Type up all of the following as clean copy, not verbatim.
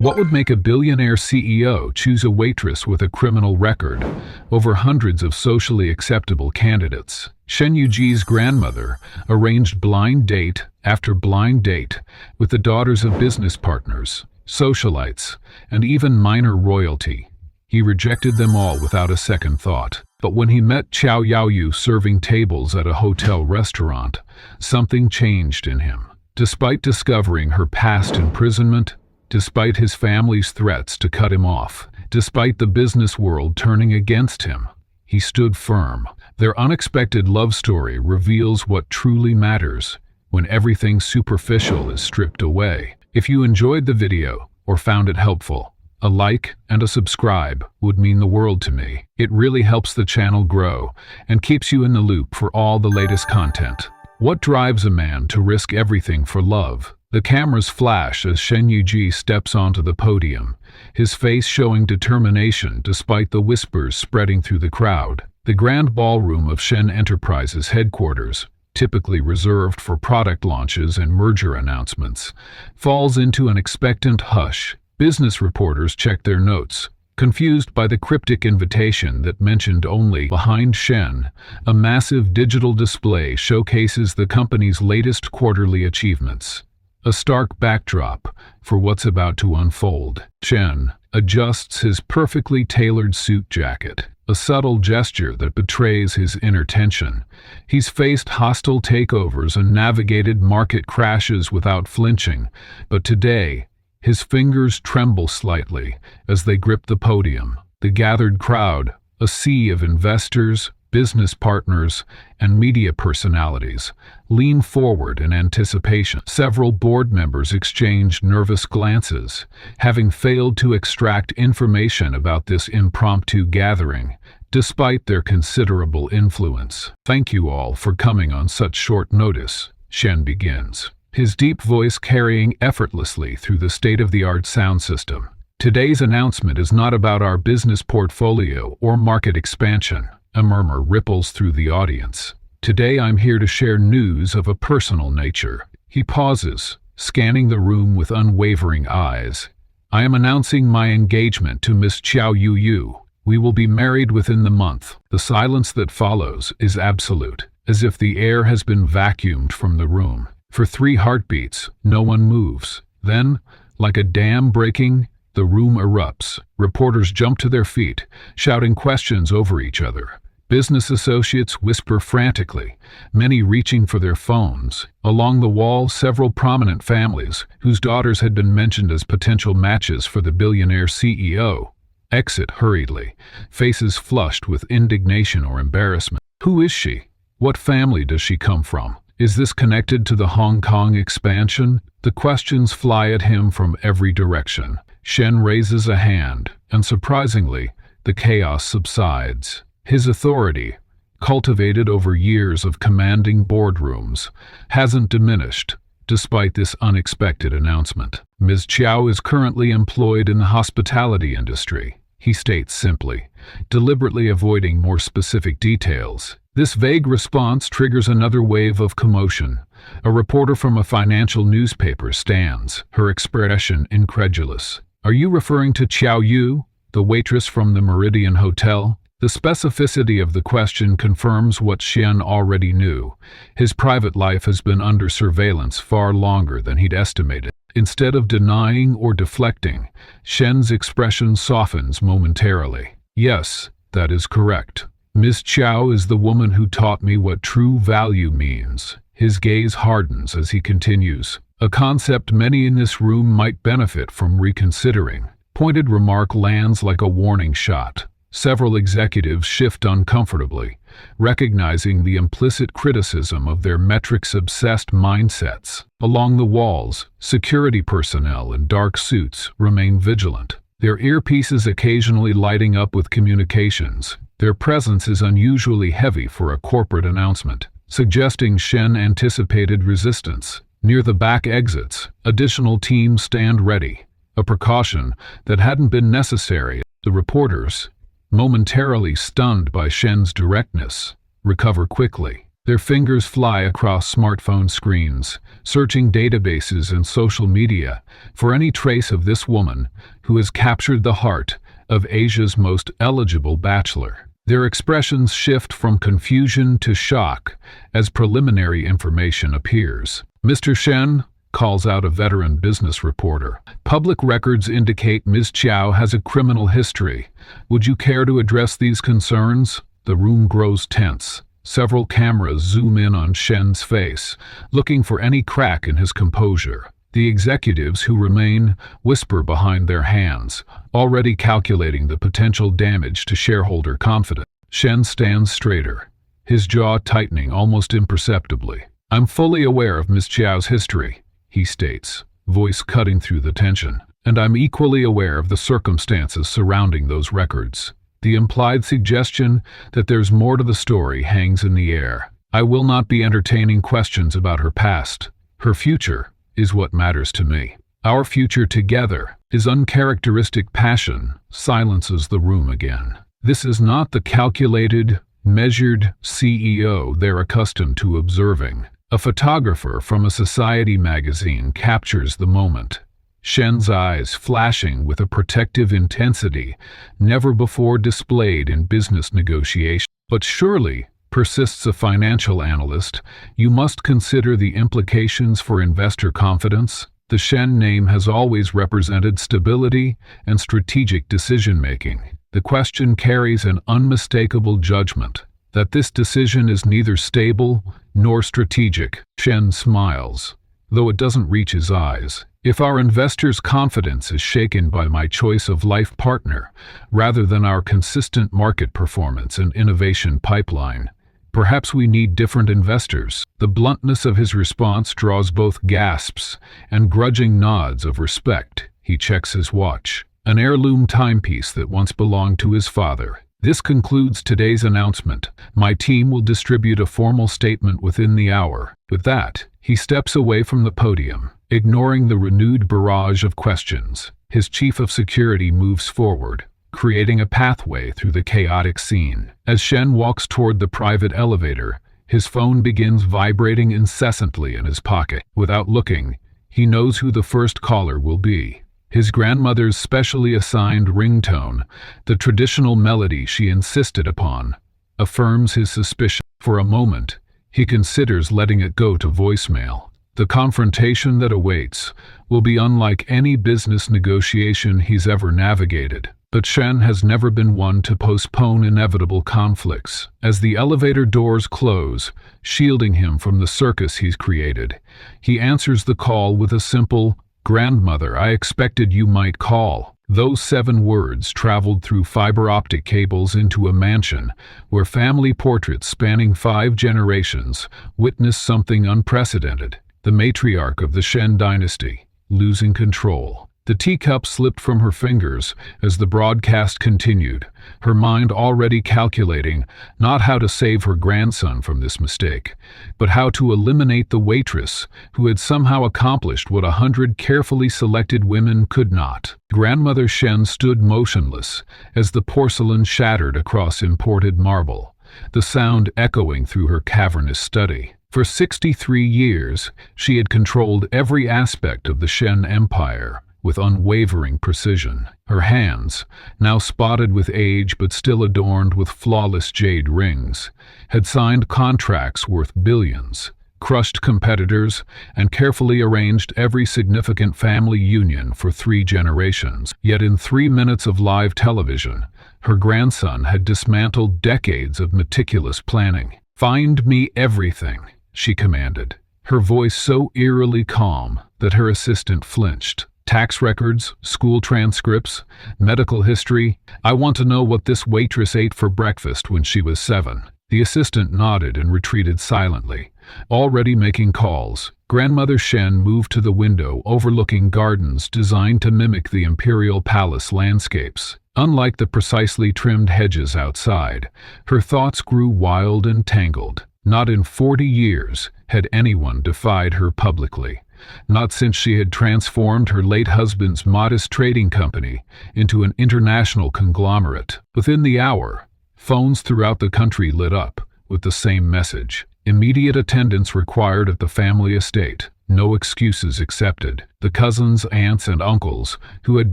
What would make a billionaire CEO choose a waitress with a criminal record over hundreds of socially acceptable candidates? Shen Yuji's grandmother arranged blind date after blind date with the daughters of business partners, socialites, and even minor royalty. He rejected them all without a second thought. But when he met Qiao Yaoyu serving tables at a hotel restaurant, something changed in him. Despite discovering her past imprisonment, despite his family's threats to cut him off, despite the business world turning against him, he stood firm. Their unexpected love story reveals what truly matters when everything superficial is stripped away. If you enjoyed the video or found it helpful, a like and a subscribe would mean the world to me. It really helps the channel grow and keeps you in the loop for all the latest content. What drives a man to risk everything for love? The cameras flash as Shen Yuji steps onto the podium, his face showing determination despite the whispers spreading through the crowd. The grand ballroom of Shen Enterprises headquarters, typically reserved for product launches and merger announcements, falls into an expectant hush. Business reporters check their notes, confused by the cryptic invitation that mentioned only behind Shen. A massive digital display showcases the company's latest quarterly achievements. A stark backdrop for what's about to unfold. Shen adjusts his perfectly tailored suit jacket, a subtle gesture that betrays his inner tension. He's faced hostile takeovers and navigated market crashes without flinching, but today, his fingers tremble slightly as they grip the podium. The gathered crowd, a sea of investors, business partners, and media personalities, lean forward in anticipation. Several board members exchanged nervous glances, having failed to extract information about this impromptu gathering, despite their considerable influence. "Thank you all for coming on such short notice," Shen begins, his deep voice carrying effortlessly through the state-of-the-art sound system. "Today's announcement is not about our business portfolio or market expansion." A murmur ripples through the audience. "Today I'm here to share news of a personal nature." He pauses, scanning the room with unwavering eyes. "I am announcing my engagement to Miss Qiao Yuyu. We will be married within the month." The silence that follows is absolute, as if the air has been vacuumed from the room. For 3 heartbeats, no one moves. Then, like a dam breaking, the room erupts. Reporters jump to their feet, shouting questions over each other. Business associates whisper frantically, many reaching for their phones. Along the wall, several prominent families, whose daughters had been mentioned as potential matches for the billionaire CEO, exit hurriedly, faces flushed with indignation or embarrassment. Who is she? What family does she come from? Is this connected to the Hong Kong expansion? The questions fly at him from every direction. Shen raises a hand, and surprisingly, the chaos subsides. His authority, cultivated over years of commanding boardrooms, hasn't diminished, despite this unexpected announcement. "Ms. Qiao is currently employed in the hospitality industry," he states simply, deliberately avoiding more specific details. This vague response triggers another wave of commotion. A reporter from a financial newspaper stands, her expression incredulous. "Are you referring to Qiao Yu, the waitress from the Meridian Hotel?" The specificity of the question confirms what Shen already knew. His private life has been under surveillance far longer than he'd estimated. Instead of denying or deflecting, Shen's expression softens momentarily. "Yes, that is correct. Ms. Qiao is the woman who taught me what true value means." His gaze hardens as he continues, a concept many in this room might benefit from reconsidering. Pointed remark lands like a warning shot. Several executives shift uncomfortably, recognizing the implicit criticism of their metrics-obsessed mindsets. Along the walls, security personnel in dark suits remain vigilant, their earpieces occasionally lighting up with communications. Their presence is unusually heavy for a corporate announcement, suggesting Shen anticipated resistance. Near the back exits, additional teams stand ready, a precaution that hadn't been necessary. The reporters, momentarily stunned by Shen's directness, recover quickly. Their fingers fly across smartphone screens, searching databases and social media for any trace of this woman who has captured the heart of Asia's most eligible bachelor. Their expressions shift from confusion to shock as preliminary information appears. "Mr. Shen," calls out a veteran business reporter, "public records indicate Ms. Chow has a criminal history. Would you care to address these concerns?" The room grows tense. Several cameras zoom in on Shen's face, looking for any crack in his composure. The executives who remain whisper behind their hands, already calculating the potential damage to shareholder confidence. Shen stands straighter, his jaw tightening almost imperceptibly. "I'm fully aware of Ms. Chow's history," he states, voice cutting through the tension. "And I'm equally aware of the circumstances surrounding those records." The implied suggestion that there's more to the story hangs in the air. "I will not be entertaining questions about her past. Her future is what matters to me. Our future together." His uncharacteristic passion silences the room again. This is not the calculated, measured CEO they're accustomed to observing. A photographer from a society magazine captures the moment. Shen's eyes flashing with a protective intensity never before displayed in business negotiations. "But surely," persists a financial analyst, "you must consider the implications for investor confidence." The Shen name has always represented stability and strategic decision-making. The question carries an unmistakable judgment that this decision is neither stable nor strategic. Shen smiles, though it doesn't reach his eyes. "If our investors' confidence is shaken by my choice of life partner, rather than our consistent market performance and innovation pipeline, perhaps we need different investors." The bluntness of his response draws both gasps and grudging nods of respect. He checks his watch, an heirloom timepiece that once belonged to his father. "This concludes today's announcement. My team will distribute a formal statement within the hour." With that, he steps away from the podium, ignoring the renewed barrage of questions. His chief of security moves forward, creating a pathway through the chaotic scene. As Shen walks toward the private elevator, his phone begins vibrating incessantly in his pocket. Without looking, he knows who the first caller will be. His grandmother's specially assigned ringtone, the traditional melody she insisted upon, affirms his suspicion. For a moment, he considers letting it go to voicemail. The confrontation that awaits will be unlike any business negotiation he's ever navigated. But Shen has never been one to postpone inevitable conflicts. As the elevator doors close, shielding him from the circus he's created, he answers the call with a simple, "Grandmother, I expected you might call." Those 7 words traveled through fiber optic cables into a mansion where family portraits spanning 5 generations witnessed something unprecedented. The matriarch of the Shen dynasty, losing control. The teacup slipped from her fingers as the broadcast continued, her mind already calculating not how to save her grandson from this mistake, but how to eliminate the waitress who had somehow accomplished what 100 carefully selected women could not. Grandmother Shen stood motionless as the porcelain shattered across imported marble, the sound echoing through her cavernous study. For 63 years, she had controlled every aspect of the Shen Empire with unwavering precision. Her hands, now spotted with age but still adorned with flawless jade rings, had signed contracts worth billions, crushed competitors, and carefully arranged every significant family union for 3 generations. Yet in 3 minutes of live television, her grandson had dismantled decades of meticulous planning. "Find me everything," she commanded, her voice so eerily calm that her assistant flinched. "Tax records, school transcripts, medical history. I want to know what this waitress ate for breakfast when she was 7. The assistant nodded and retreated silently, already making calls. Grandmother Shen moved to the window overlooking gardens designed to mimic the imperial palace landscapes. Unlike the precisely trimmed hedges outside, her thoughts grew wild and tangled. Not in 40 years had anyone defied her publicly. Not since she had transformed her late husband's modest trading company into an international conglomerate. Within the hour, phones throughout the country lit up with the same message. Immediate attendance required at the family estate. No excuses accepted. The cousins, aunts, and uncles, who had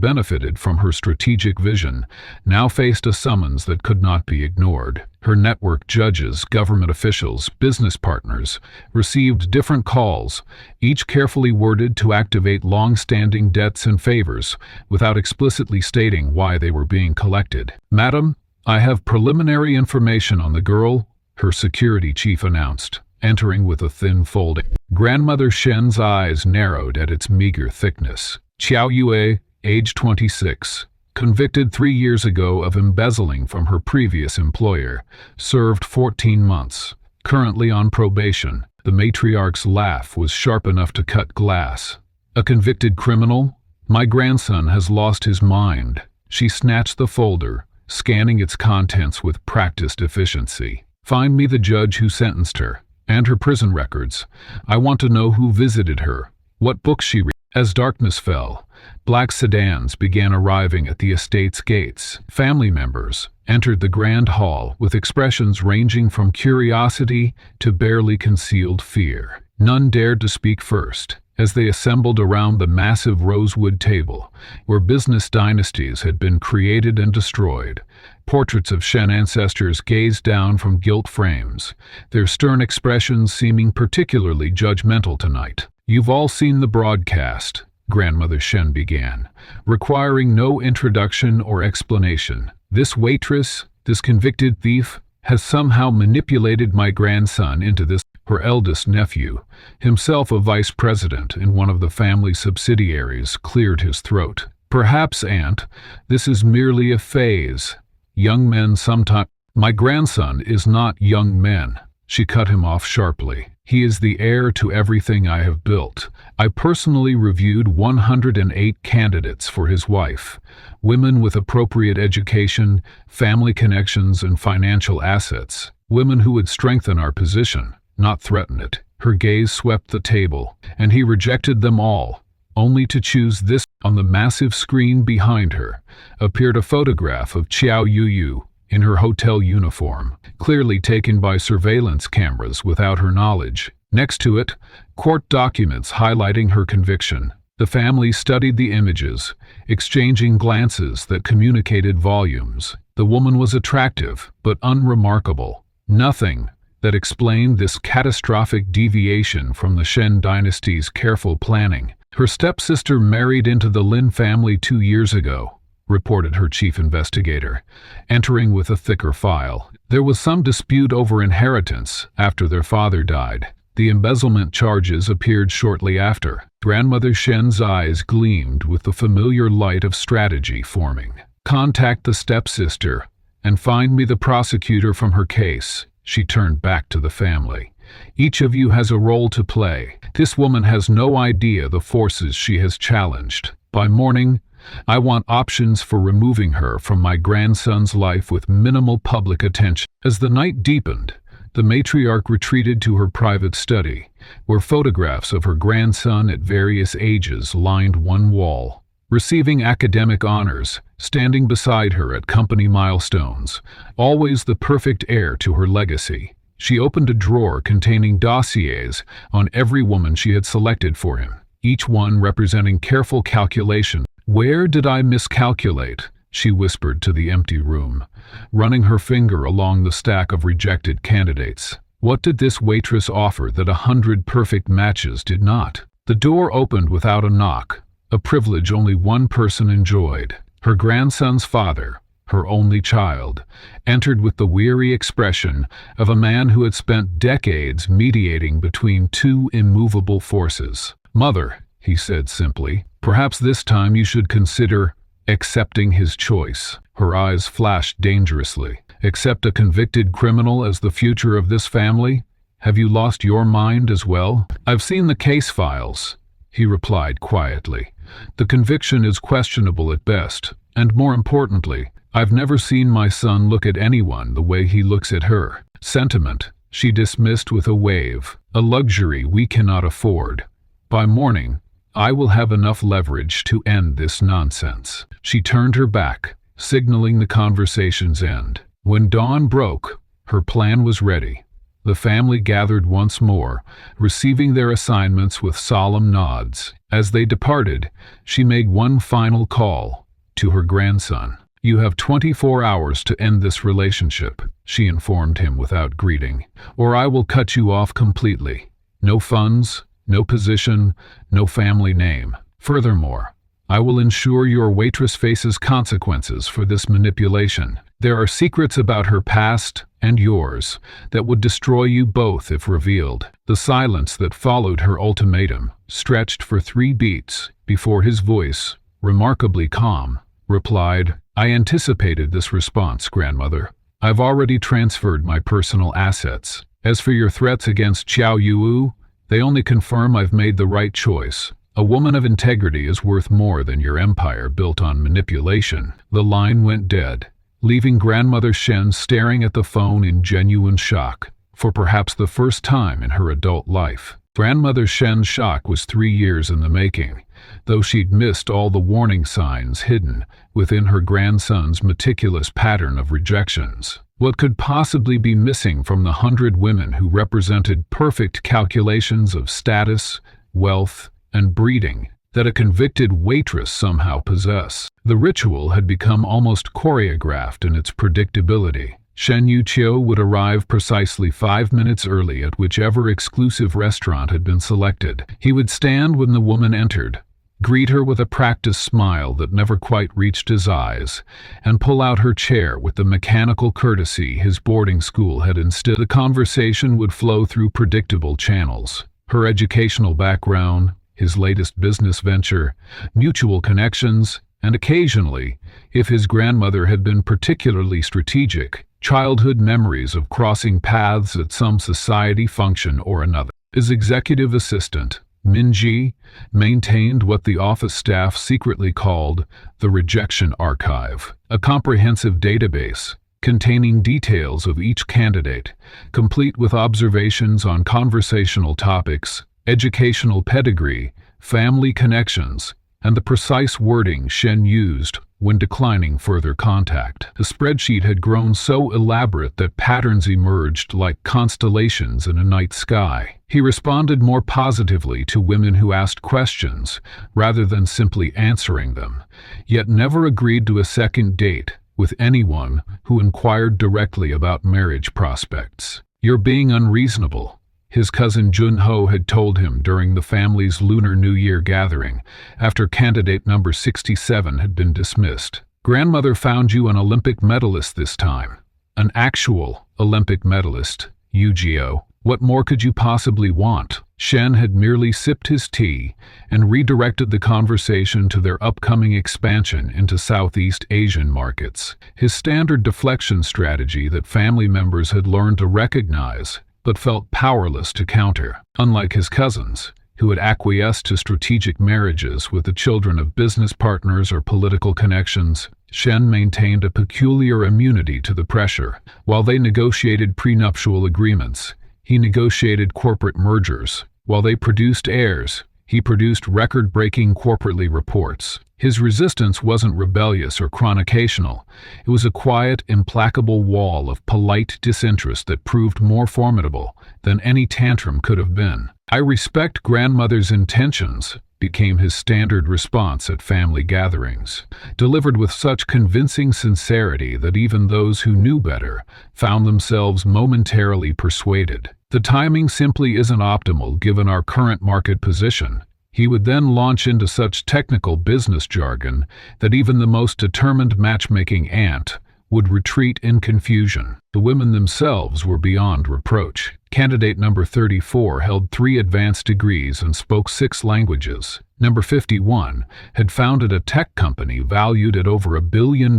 benefited from her strategic vision, now faced a summons that could not be ignored. Her network, judges, government officials, business partners, received different calls, each carefully worded to activate long-standing debts and favors, without explicitly stating why they were being collected. "Madam, I have preliminary information on the girl," her security chief announced, entering with a thin folding. Grandmother Shen's eyes narrowed at its meager thickness. Qiao Yue, age 26, convicted 3 years ago of embezzling from her previous employer, served 14 months. Currently on probation. The matriarch's laugh was sharp enough to cut glass. "A convicted criminal? My grandson has lost his mind." She snatched the folder, scanning its contents with practiced efficiency. "Find me the judge who sentenced her, and her prison records. I want to know who visited her, what books she read." As darkness fell, black sedans began arriving at the estate's gates. Family members entered the grand hall with expressions ranging from curiosity to barely concealed fear. None dared to speak first, as they assembled around the massive rosewood table, where business dynasties had been created and destroyed. Portraits of Shen ancestors gazed down from gilt frames, their stern expressions seeming particularly judgmental tonight. "You've all seen the broadcast," Grandmother Shen began, requiring no introduction or explanation. "This waitress, this convicted thief, has somehow manipulated my grandson into this." Her eldest nephew, himself a vice president in one of the family subsidiaries, cleared his throat. "Perhaps, Aunt, this is merely a phase. Young men sometimes—" "My grandson is not young men," she cut him off sharply. "He is the heir to everything I have built. I personally reviewed 108 candidates for his wife, women with appropriate education, family connections, and financial assets, women who would strengthen our position, not threaten it." Her gaze swept the table, and he rejected them all, only to choose this. On the massive screen behind her appeared a photograph of Qiao Yuyu in her hotel uniform, clearly taken by surveillance cameras without her knowledge. Next to it, court documents highlighting her conviction. The family studied the images, exchanging glances that communicated volumes. The woman was attractive, but unremarkable. Nothing that explained this catastrophic deviation from the Shen dynasty's careful planning. "Her stepsister married into the Lin family 2 years ago," reported her chief investigator, entering with a thicker file. "There was some dispute over inheritance after their father died. The embezzlement charges appeared shortly after." Grandmother Shen's eyes gleamed with the familiar light of strategy forming. "Contact the stepsister and find me the prosecutor from her case." She turned back to the family. "Each of you has a role to play. This woman has no idea the forces she has challenged. By morning, I want options for removing her from my grandson's life with minimal public attention." As the night deepened, the matriarch retreated to her private study, where photographs of her grandson at various ages lined one wall. Receiving academic honors, standing beside her at company milestones, always the perfect heir to her legacy. She opened a drawer containing dossiers on every woman she had selected for him, each one representing careful calculation. "Where did I miscalculate?" she whispered to the empty room, running her finger along the stack of rejected candidates. "What did this waitress offer that 100 perfect matches did not?" The door opened without a knock, a privilege only one person enjoyed. Her grandson's father, her only child, entered with the weary expression of a man who had spent decades mediating between two immovable forces. "Mother," he said simply, "perhaps this time you should consider accepting his choice." Her eyes flashed dangerously. "Accept a convicted criminal as the future of this family? Have you lost your mind as well?" "I've seen the case files," he replied quietly. "The conviction is questionable at best, and more importantly, I've never seen my son look at anyone the way he looks at her." Sentiment, she dismissed with a wave, a luxury we cannot afford. "By morning, I will have enough leverage to end this nonsense." She turned her back, signaling the conversation's end. When dawn broke, her plan was ready. The family gathered once more, receiving their assignments with solemn nods. As they departed, she made one final call to her grandson. "You have 24 hours to end this relationship," she informed him without greeting, "or I will cut you off completely. No funds, no position, no family name. Furthermore, I will ensure your waitress faces consequences for this manipulation. There are secrets about her past and yours that would destroy you both if revealed." The silence that followed her ultimatum stretched for 3 beats before his voice, remarkably calm, replied, "I anticipated this response, grandmother. I've already transferred my personal assets. As for your threats against Xiao Yu, they only confirm I've made the right choice. A woman of integrity is worth more than your empire built on manipulation." The line went dead, leaving Grandmother Shen staring at the phone in genuine shock, for perhaps the first time in her adult life. Grandmother Shen's shock was 3 years in the making, though she'd missed all the warning signs hidden within her grandson's meticulous pattern of rejections. What could possibly be missing from the 100 women who represented perfect calculations of status, wealth, and breeding that a convicted waitress somehow possessed? The ritual had become almost choreographed in its predictability. Shen Yuqiu would arrive precisely 5 minutes early at whichever exclusive restaurant had been selected. He would stand when the woman entered, greet her with a practiced smile that never quite reached his eyes, and pull out her chair with the mechanical courtesy his boarding school had instilled. The conversation would flow through predictable channels. Her educational background, his latest business venture, mutual connections, and occasionally, if his grandmother had been particularly strategic, childhood memories of crossing paths at some society function or another. His executive assistant, Minji, maintained what the office staff secretly called the rejection archive, a comprehensive database containing details of each candidate, complete with observations on conversational topics, educational pedigree, family connections, and the precise wording Shen used when declining further contact. The spreadsheet had grown so elaborate that patterns emerged like constellations in a night sky. He responded more positively to women who asked questions rather than simply answering them, yet never agreed to a second date with anyone who inquired directly about marriage prospects. "You're being unreasonable," his cousin Junho had told him during the family's Lunar New Year gathering, after candidate number 67 had been dismissed. "Grandmother found you an Olympic medalist this time. An actual Olympic medalist, Yu-Gi-Oh! What more could you possibly want?" Shen had merely sipped his tea and redirected the conversation to their upcoming expansion into Southeast Asian markets. His standard deflection strategy that family members had learned to recognize but felt powerless to counter. Unlike his cousins, who had acquiesced to strategic marriages with the children of business partners or political connections, Shen maintained a peculiar immunity to the pressure. While they negotiated prenuptial agreements, he negotiated corporate mergers. While they produced heirs, he produced record-breaking corporately reports. His resistance wasn't rebellious or chronicational. It was a quiet, implacable wall of polite disinterest that proved more formidable than any tantrum could have been. "I respect grandmother's intentions," became his standard response at family gatherings, delivered with such convincing sincerity that even those who knew better found themselves momentarily persuaded. "The timing simply isn't optimal given our current market position." He would then launch into such technical business jargon that even the most determined matchmaking aunt would retreat in confusion. The women themselves were beyond reproach. Candidate number 34 held 3 advanced degrees and spoke 6 languages. Number 51 had founded a tech company valued at over $1 billion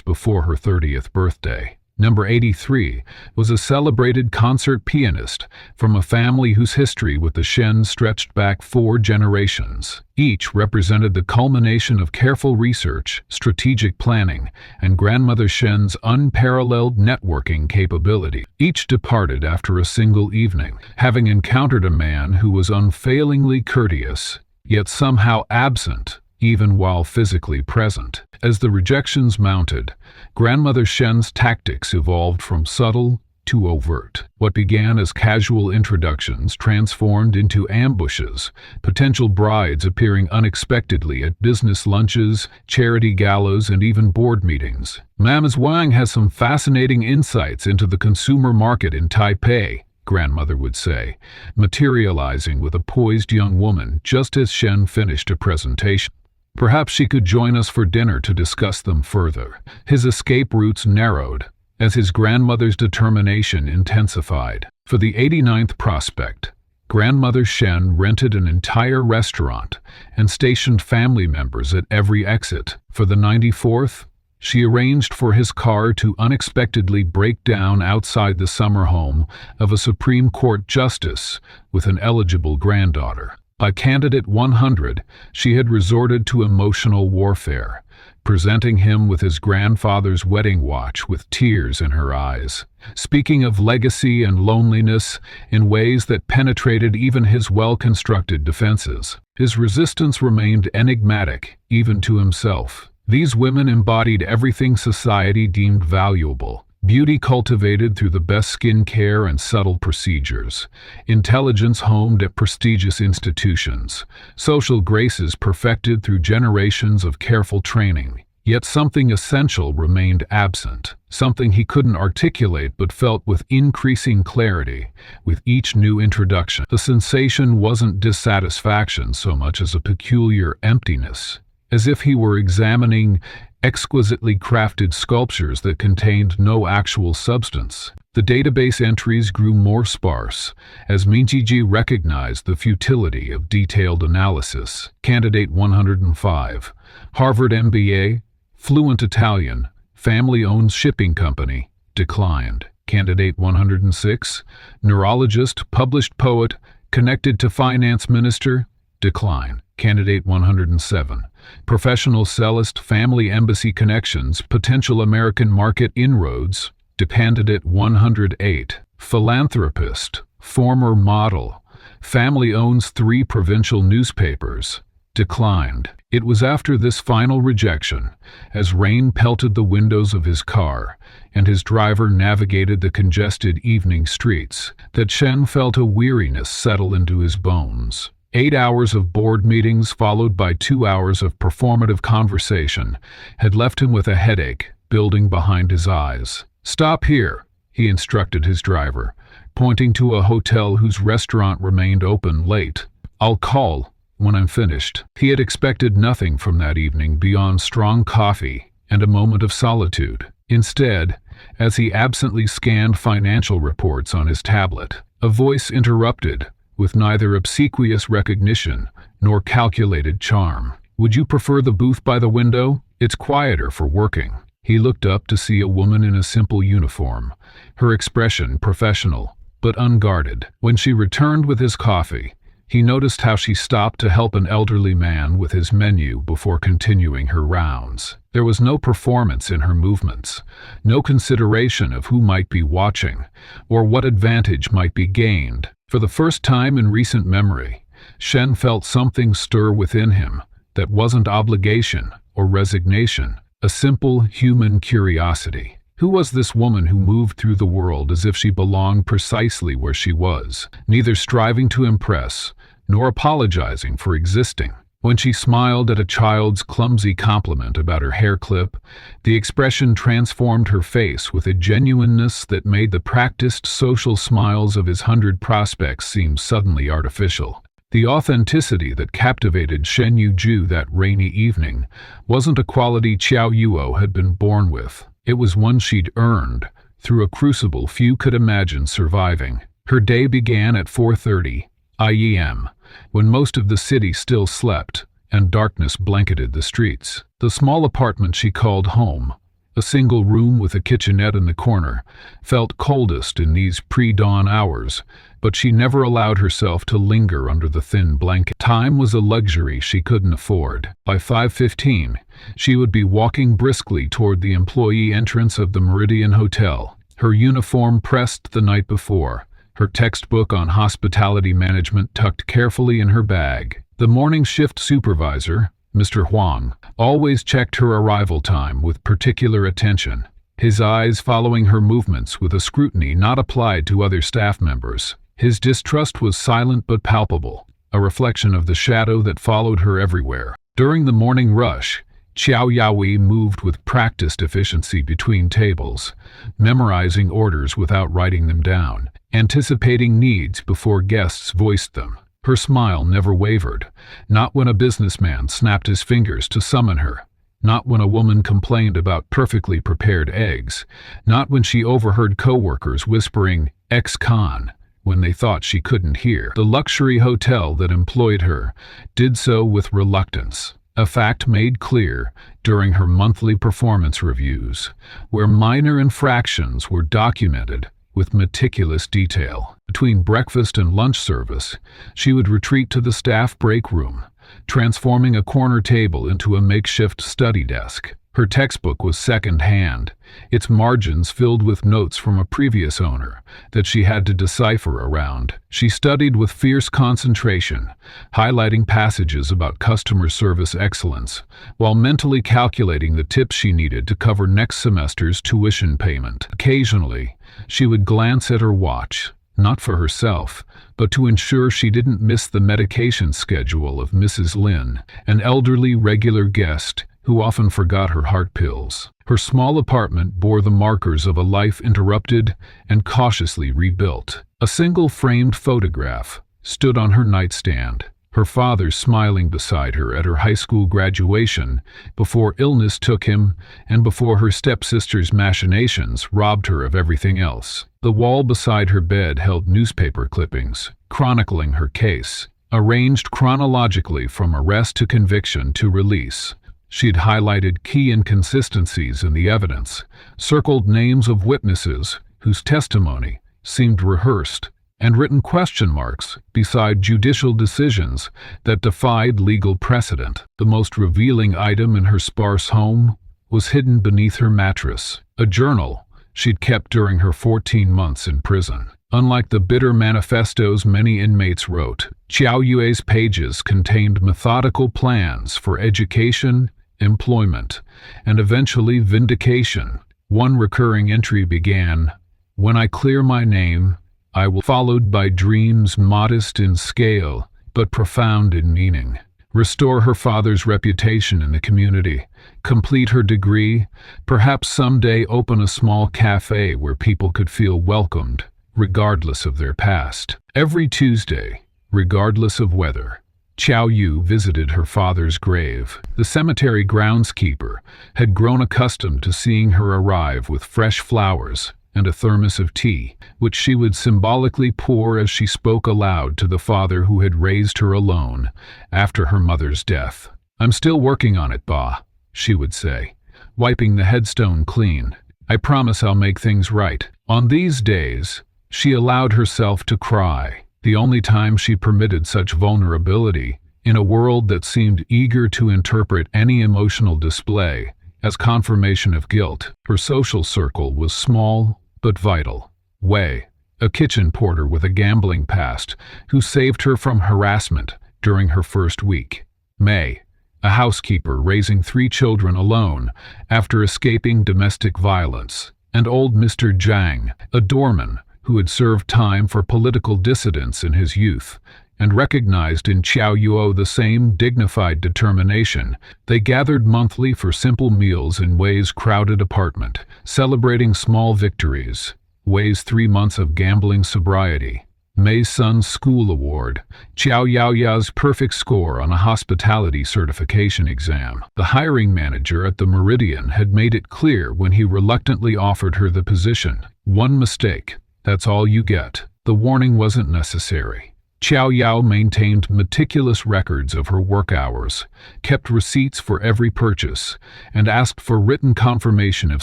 before her 30th birthday. Number 83 was a celebrated concert pianist from a family whose history with the Shen stretched back 4 generations. Each represented the culmination of careful research, strategic planning, and Grandmother Shen's unparalleled networking capability. Each departed after a single evening, having encountered a man who was unfailingly courteous, yet somehow absent, even while physically present. As the rejections mounted, Grandmother Shen's tactics evolved from subtle too overt. What began as casual introductions transformed into ambushes, potential brides appearing unexpectedly at business lunches, charity galas, and even board meetings. Ms. Wang has some fascinating insights into the consumer market in Taipei, grandmother would say, materializing with a poised young woman just as Shen finished a presentation. Perhaps she could join us for dinner to discuss them further. His escape routes narrowed as his grandmother's determination intensified. For the 89th prospect, grandmother Shen rented an entire restaurant and stationed family members at every exit. For the 94th, she arranged for his car to unexpectedly break down outside the summer home of a Supreme Court justice with an eligible granddaughter. By candidate 100, she had resorted to emotional warfare, presenting him with his grandfather's wedding watch with tears in her eyes, speaking of legacy and loneliness in ways that penetrated even his well-constructed defenses. His resistance remained enigmatic, even to himself. These women embodied everything society deemed valuable: beauty cultivated through the best skin care and subtle procedures, intelligence honed at prestigious institutions, social graces perfected through generations of careful training. Yet something essential remained absent, something he couldn't articulate but felt with increasing clarity with each new introduction. The sensation wasn't dissatisfaction so much as a peculiar emptiness, as if he were examining exquisitely crafted sculptures that contained no actual substance. The database entries grew more sparse as Minjiji recognized the futility of detailed analysis. Candidate 105, Harvard MBA, fluent Italian, family-owned shipping company, declined. Candidate 106, neurologist, published poet, connected to finance minister, decline. Candidate 107, professional cellist, family embassy connections, potential American market inroads. Candidate 108, philanthropist, former model, family owns 3 provincial newspapers, declined. It was after this final rejection, as rain pelted the windows of his car and his driver navigated the congested evening streets, that Shen felt a weariness settle into his bones. 8 hours of board meetings followed by 2 hours of performative conversation had left him with a headache building behind his eyes. "Stop here," he instructed his driver, pointing to a hotel whose restaurant remained open late. "I'll call when I'm finished." He had expected nothing from that evening beyond strong coffee and a moment of solitude. Instead, as he absently scanned financial reports on his tablet, a voice interrupted with neither obsequious recognition nor calculated charm. "Would you prefer the booth by the window? It's quieter for working." He looked up to see a woman in a simple uniform, her expression professional but unguarded. When she returned with his coffee, he noticed how she stopped to help an elderly man with his menu before continuing her rounds. There was no performance in her movements, no consideration of who might be watching or what advantage might be gained. For the first time in recent memory, Shen felt something stir within him that wasn't obligation or resignation, a simple human curiosity. Who was this woman who moved through the world as if she belonged precisely where she was, neither striving to impress nor apologizing for existing? When she smiled at a child's clumsy compliment about her hair clip, the expression transformed her face with a genuineness that made the practiced social smiles of his 100 prospects seem suddenly artificial. The authenticity that captivated Shen Yuju that rainy evening wasn't a quality Qiao Yuo had been born with. It was one she'd earned through a crucible few could imagine surviving. Her day began at 4:30 IEM, when most of the city still slept and darkness blanketed the streets. The small apartment she called home, a single room with a kitchenette in the corner, felt coldest in these pre-dawn hours, but she never allowed herself to linger under the thin blanket. Time was a luxury she couldn't afford. By 5:15, she would be walking briskly toward the employee entrance of the Meridian Hotel, her uniform pressed the night before, her textbook on hospitality management tucked carefully in her bag. The morning shift supervisor, Mr. Huang, always checked her arrival time with particular attention. his eyes following her movements with a scrutiny not applied to other staff members. His distrust was silent but palpable, a reflection of the shadow that followed her everywhere. During the morning rush, Qiao Yaoi moved with practiced efficiency between tables, memorizing orders without writing them down, anticipating needs before guests voiced them. Her smile never wavered, not when a businessman snapped his fingers to summon her, not when a woman complained about perfectly prepared eggs, not when she overheard coworkers whispering "ex-con" when they thought she couldn't hear. The luxury hotel that employed her did so with reluctance, a fact made clear during her monthly performance reviews, where minor infractions were documented with meticulous detail. Between breakfast and lunch service, she would retreat to the staff break room, transforming a corner table into a makeshift study desk. Her textbook was second-hand, its margins filled with notes from a previous owner that she had to decipher around. She studied with fierce concentration, highlighting passages about customer service excellence, while mentally calculating the tips she needed to cover next semester's tuition payment. Occasionally, she would glance at her watch, not for herself, but to ensure she didn't miss the medication schedule of Mrs. Lin, an elderly regular guest who often forgot her heart pills. Her small apartment bore the markers of a life interrupted and cautiously rebuilt. A single framed photograph stood on her nightstand, her father smiling beside her at her high school graduation before illness took him and before her stepsister's machinations robbed her of everything else. The wall beside her bed held newspaper clippings, chronicling her case, arranged chronologically from arrest to conviction to release. She'd highlighted key inconsistencies in the evidence, circled names of witnesses whose testimony seemed rehearsed, and written question marks beside judicial decisions that defied legal precedent. The most revealing item in her sparse home was hidden beneath her mattress, a journal she'd kept during her 14 months in prison. Unlike the bitter manifestos many inmates wrote, Qiao Yue's pages contained methodical plans for education, employment, and eventually vindication. One recurring entry began, "When I clear my name, I will," followed by dreams modest in scale but profound in meaning. Restore her father's reputation in the community, complete her degree, perhaps someday open a small cafe where people could feel welcomed, regardless of their past. Every Tuesday, regardless of weather, Qiao Yu visited her father's grave. The cemetery groundskeeper had grown accustomed to seeing her arrive with fresh flowers and a thermos of tea, which she would symbolically pour as she spoke aloud to the father who had raised her alone after her mother's death. "I'm still working on it, Ba," she would say, wiping the headstone clean. "I promise I'll make things right." On these days, she allowed herself to cry, the only time she permitted such vulnerability in a world that seemed eager to interpret any emotional display as confirmation of guilt. Her social circle was small but vital. Wei, a kitchen porter with a gambling past, who saved her from harassment during her first week. Mei, a housekeeper raising 3 children alone after escaping domestic violence. And old Mr. Zhang, a doorman who had served time for political dissidents in his youth, and recognized in Qiao Yuo the same dignified determination. They gathered monthly for simple meals in Wei's crowded apartment, celebrating small victories. Wei's 3 months of gambling sobriety, Mei's son's school award, Qiao Yaoya's perfect score on a hospitality certification exam. The hiring manager at the Meridian had made it clear when he reluctantly offered her the position. "One mistake, that's all you get." The warning wasn't necessary. Qiao Yao maintained meticulous records of her work hours, kept receipts for every purchase, and asked for written confirmation of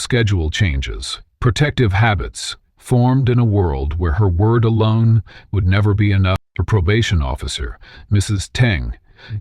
schedule changes. Protective habits, formed in a world where her word alone would never be enough. Her probation officer, Mrs. Teng,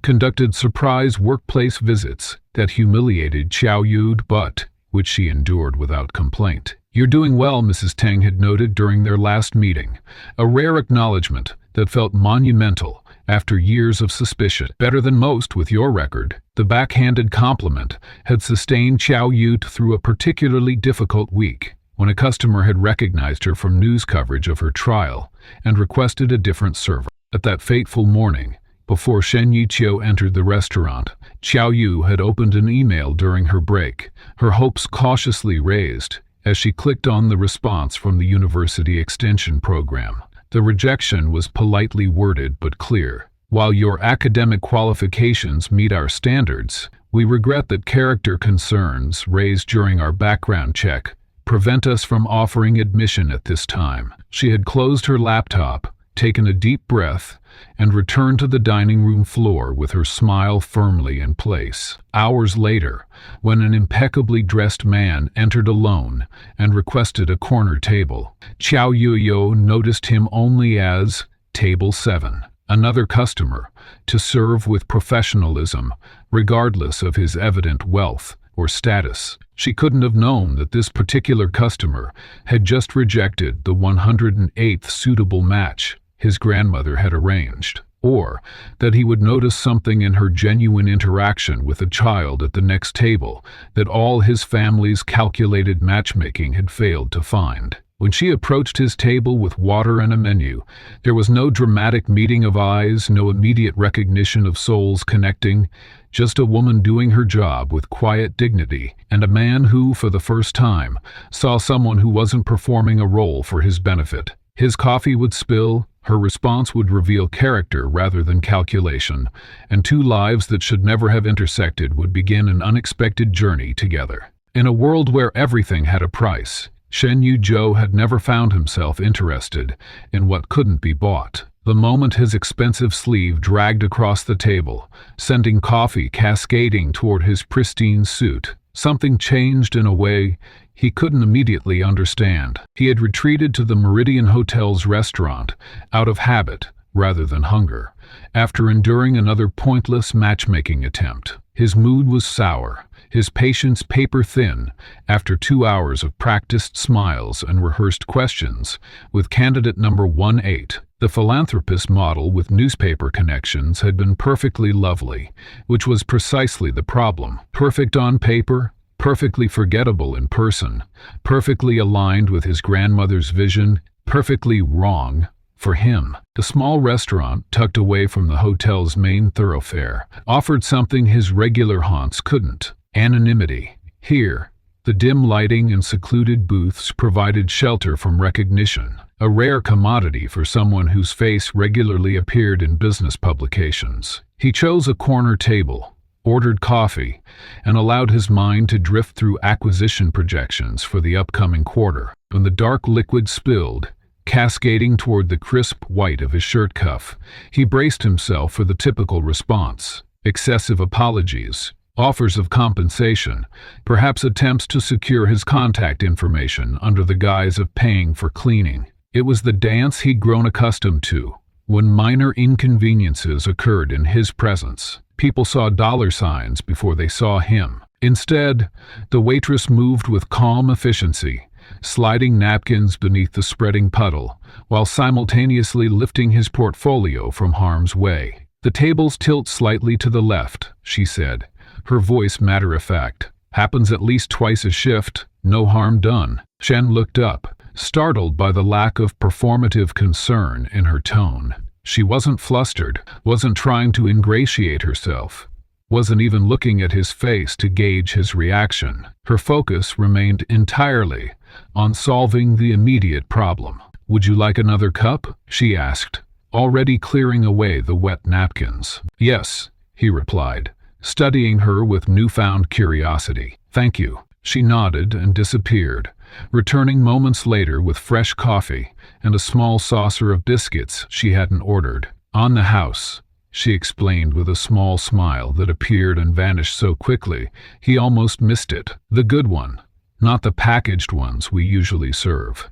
conducted surprise workplace visits that humiliated Qiao Yu but which she endured without complaint. "You're doing well," Mrs. Teng had noted during their last meeting, a rare acknowledgement that felt monumental after years of suspicion. Better than most with your record. The backhanded compliment had sustained Xiao Yu through a particularly difficult week, when a customer had recognized her from news coverage of her trial and requested a different server. At that fateful morning, before Shen Yiqiu entered the restaurant, Xiao Yu had opened an email during her break, her hopes cautiously raised as she clicked on the response from the university extension program. The rejection was politely worded but clear. While your academic qualifications meet our standards, we regret that character concerns raised during our background check prevent us from offering admission at this time. She had closed her laptop, taken a deep breath, and returned to the dining room floor with her smile firmly in place. Hours later, when an impeccably dressed man entered alone and requested a corner table, Qiao Yuyo noticed him only as Table 7, another customer, to serve with professionalism, regardless of his evident wealth or status. She couldn't have known that this particular customer had just rejected the 108th suitable match his grandmother had arranged, or that he would notice something in her genuine interaction with a child at the next table that all his family's calculated matchmaking had failed to find. When she approached his table with water and a menu, there was no dramatic meeting of eyes, no immediate recognition of souls connecting, just a woman doing her job with quiet dignity, and a man who, for the first time, saw someone who wasn't performing a role for his benefit. His coffee would spill, her response would reveal character rather than calculation, and two lives that should never have intersected would begin an unexpected journey together. In a world where everything had a price, Shen Yuzhou had never found himself interested in what couldn't be bought. The moment his expensive sleeve dragged across the table, sending coffee cascading toward his pristine suit, something changed in a way he couldn't immediately understand. He had retreated to the Meridian Hotel's restaurant out of habit rather than hunger, after enduring another pointless matchmaking attempt. His mood was sour, his patience paper-thin, after 2 hours of practiced smiles and rehearsed questions with candidate number 18. The philanthropist model with newspaper connections had been perfectly lovely, which was precisely the problem. Perfect on paper, perfectly forgettable in person, perfectly aligned with his grandmother's vision, perfectly wrong for him. The small restaurant, tucked away from the hotel's main thoroughfare, offered something his regular haunts couldn't: anonymity. Here, the dim lighting and secluded booths provided shelter from recognition, a rare commodity for someone whose face regularly appeared in business publications. He chose a corner table, ordered coffee, and allowed his mind to drift through acquisition projections for the upcoming quarter. When the dark liquid spilled, cascading toward the crisp white of his shirt cuff, he braced himself for the typical response: excessive apologies, offers of compensation, perhaps attempts to secure his contact information under the guise of paying for cleaning. It was the dance he'd grown accustomed to. When minor inconveniences occurred in his presence, people saw dollar signs before they saw him. Instead, the waitress moved with calm efficiency, sliding napkins beneath the spreading puddle, while simultaneously lifting his portfolio from harm's way. "The tables tilt slightly to the left," she said, her voice matter-of-fact. "Happens at least twice a shift, no harm done." Shen looked up, startled by the lack of performative concern in her tone. She wasn't flustered, wasn't trying to ingratiate herself, wasn't even looking at his face to gauge his reaction. Her focus remained entirely on solving the immediate problem. "Would you like another cup?" she asked, already clearing away the wet napkins. "Yes," he replied, studying her with newfound curiosity. "Thank you." She nodded and disappeared, returning moments later with fresh coffee and a small saucer of biscuits she hadn't ordered. "On the house," she explained with a small smile that appeared and vanished so quickly he almost missed it. "The good one, not the packaged ones we usually serve."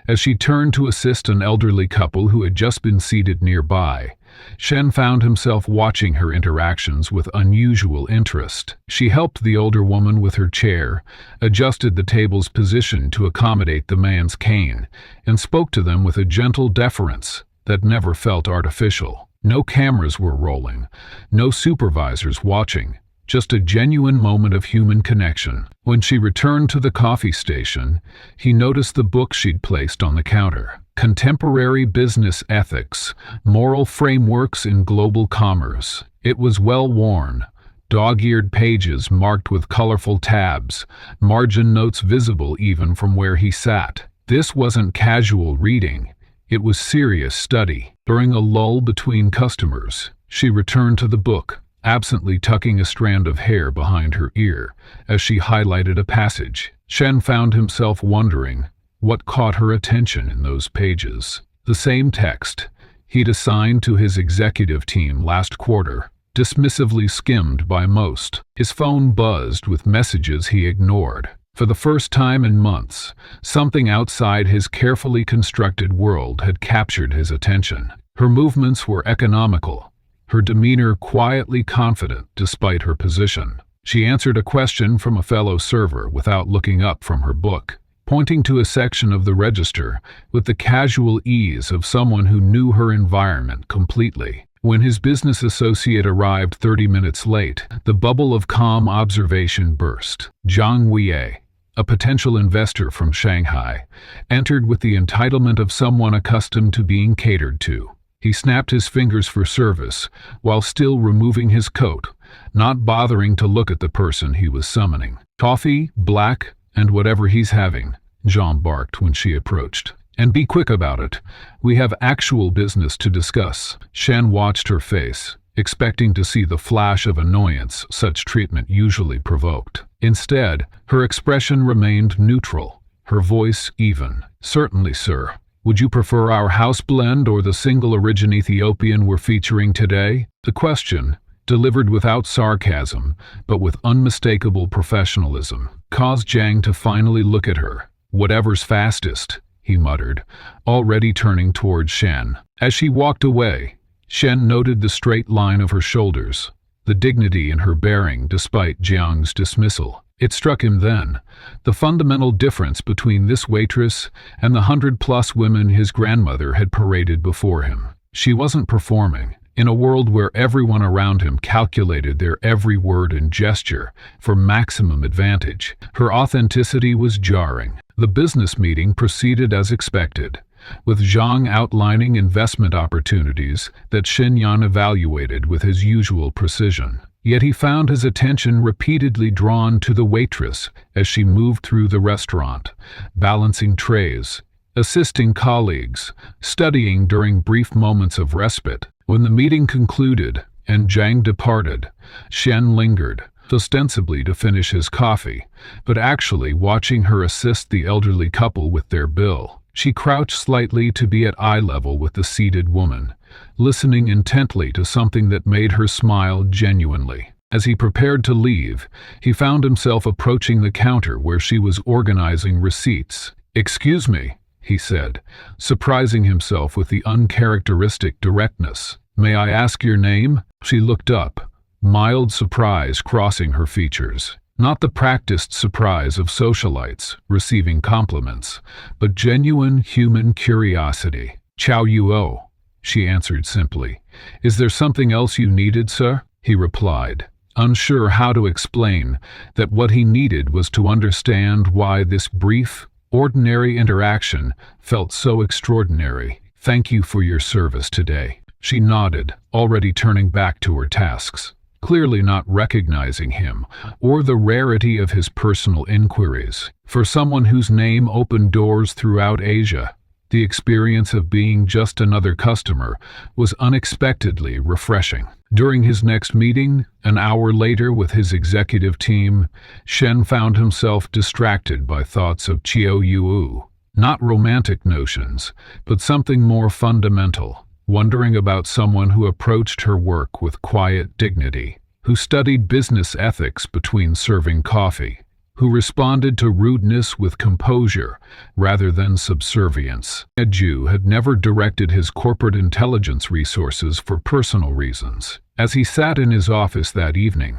As she turned to assist an elderly couple who had just been seated nearby, Shen found himself watching her interactions with unusual interest. She helped the older woman with her chair, adjusted the table's position to accommodate the man's cane, and spoke to them with a gentle deference that never felt artificial. No cameras were rolling, no supervisors watching, just a genuine moment of human connection. When she returned to the coffee station, he noticed the book she'd placed on the counter. Contemporary Business Ethics, Moral Frameworks in Global Commerce. It was well worn, dog-eared pages marked with colorful tabs, margin notes visible even from where he sat. This wasn't casual reading, it was serious study. During a lull between customers, she returned to the book, absently tucking a strand of hair behind her ear as she highlighted a passage. Shen found himself wondering what caught her attention in those pages. The same text he'd assigned to his executive team last quarter, dismissively skimmed by most. His phone buzzed with messages he ignored. For the first time in months, something outside his carefully constructed world had captured his attention. Her movements were economical, her demeanor quietly confident despite her position. She answered a question from a fellow server without looking up from her book, pointing to a section of the register with the casual ease of someone who knew her environment completely. When his business associate arrived 30 minutes late, the bubble of calm observation burst. Zhang Wei, a potential investor from Shanghai, entered with the entitlement of someone accustomed to being catered to. He snapped his fingers for service, while still removing his coat, not bothering to look at the person he was summoning. "Coffee, black, and whatever he's having," Jean barked when she approached. "And be quick about it. We have actual business to discuss." Shen watched her face, expecting to see the flash of annoyance such treatment usually provoked. Instead, her expression remained neutral, her voice even. "Certainly, sir. Would you prefer our house blend or the single origin Ethiopian we're featuring today?" The question, delivered without sarcasm, but with unmistakable professionalism, caused Zhang to finally look at her. "Whatever's fastest," he muttered, already turning towards Shen. As she walked away, Shen noted the straight line of her shoulders, the dignity in her bearing despite Jiang's dismissal. It struck him then, the fundamental difference between this waitress and the 100-plus women his grandmother had paraded before him. She wasn't performing. In a world where everyone around him calculated their every word and gesture for maximum advantage, her authenticity was jarring. The business meeting proceeded as expected, with Zhang outlining investment opportunities that Xinyan evaluated with his usual precision. Yet he found his attention repeatedly drawn to the waitress as she moved through the restaurant, balancing trays, assisting colleagues, studying during brief moments of respite. When the meeting concluded and Zhang departed, Shen lingered, ostensibly to finish his coffee, but actually watching her assist the elderly couple with their bill. She crouched slightly to be at eye level with the seated woman, listening intently to something that made her smile genuinely. As he prepared to leave, he found himself approaching the counter where she was organizing receipts. "Excuse me," he said, surprising himself with the uncharacteristic directness. "May I ask your name?" She looked up, mild surprise crossing her features. Not the practiced surprise of socialites receiving compliments, but genuine human curiosity. "Chow Yuo," she answered simply. "Is there something else you needed, sir?" He replied, unsure how to explain that what he needed was to understand why this brief, ordinary interaction felt so extraordinary. "Thank you for your service today." She nodded, already turning back to her tasks, clearly not recognizing him or the rarity of his personal inquiries. For someone whose name opened doors throughout Asia, the experience of being just another customer was unexpectedly refreshing. During his next meeting, an hour later with his executive team, Shen found himself distracted by thoughts of Chiao Yu. Not romantic notions, but something more fundamental. Wondering about someone who approached her work with quiet dignity, who studied business ethics between serving coffee, who responded to rudeness with composure rather than subservience. Ju had never directed his corporate intelligence resources for personal reasons. As he sat in his office that evening,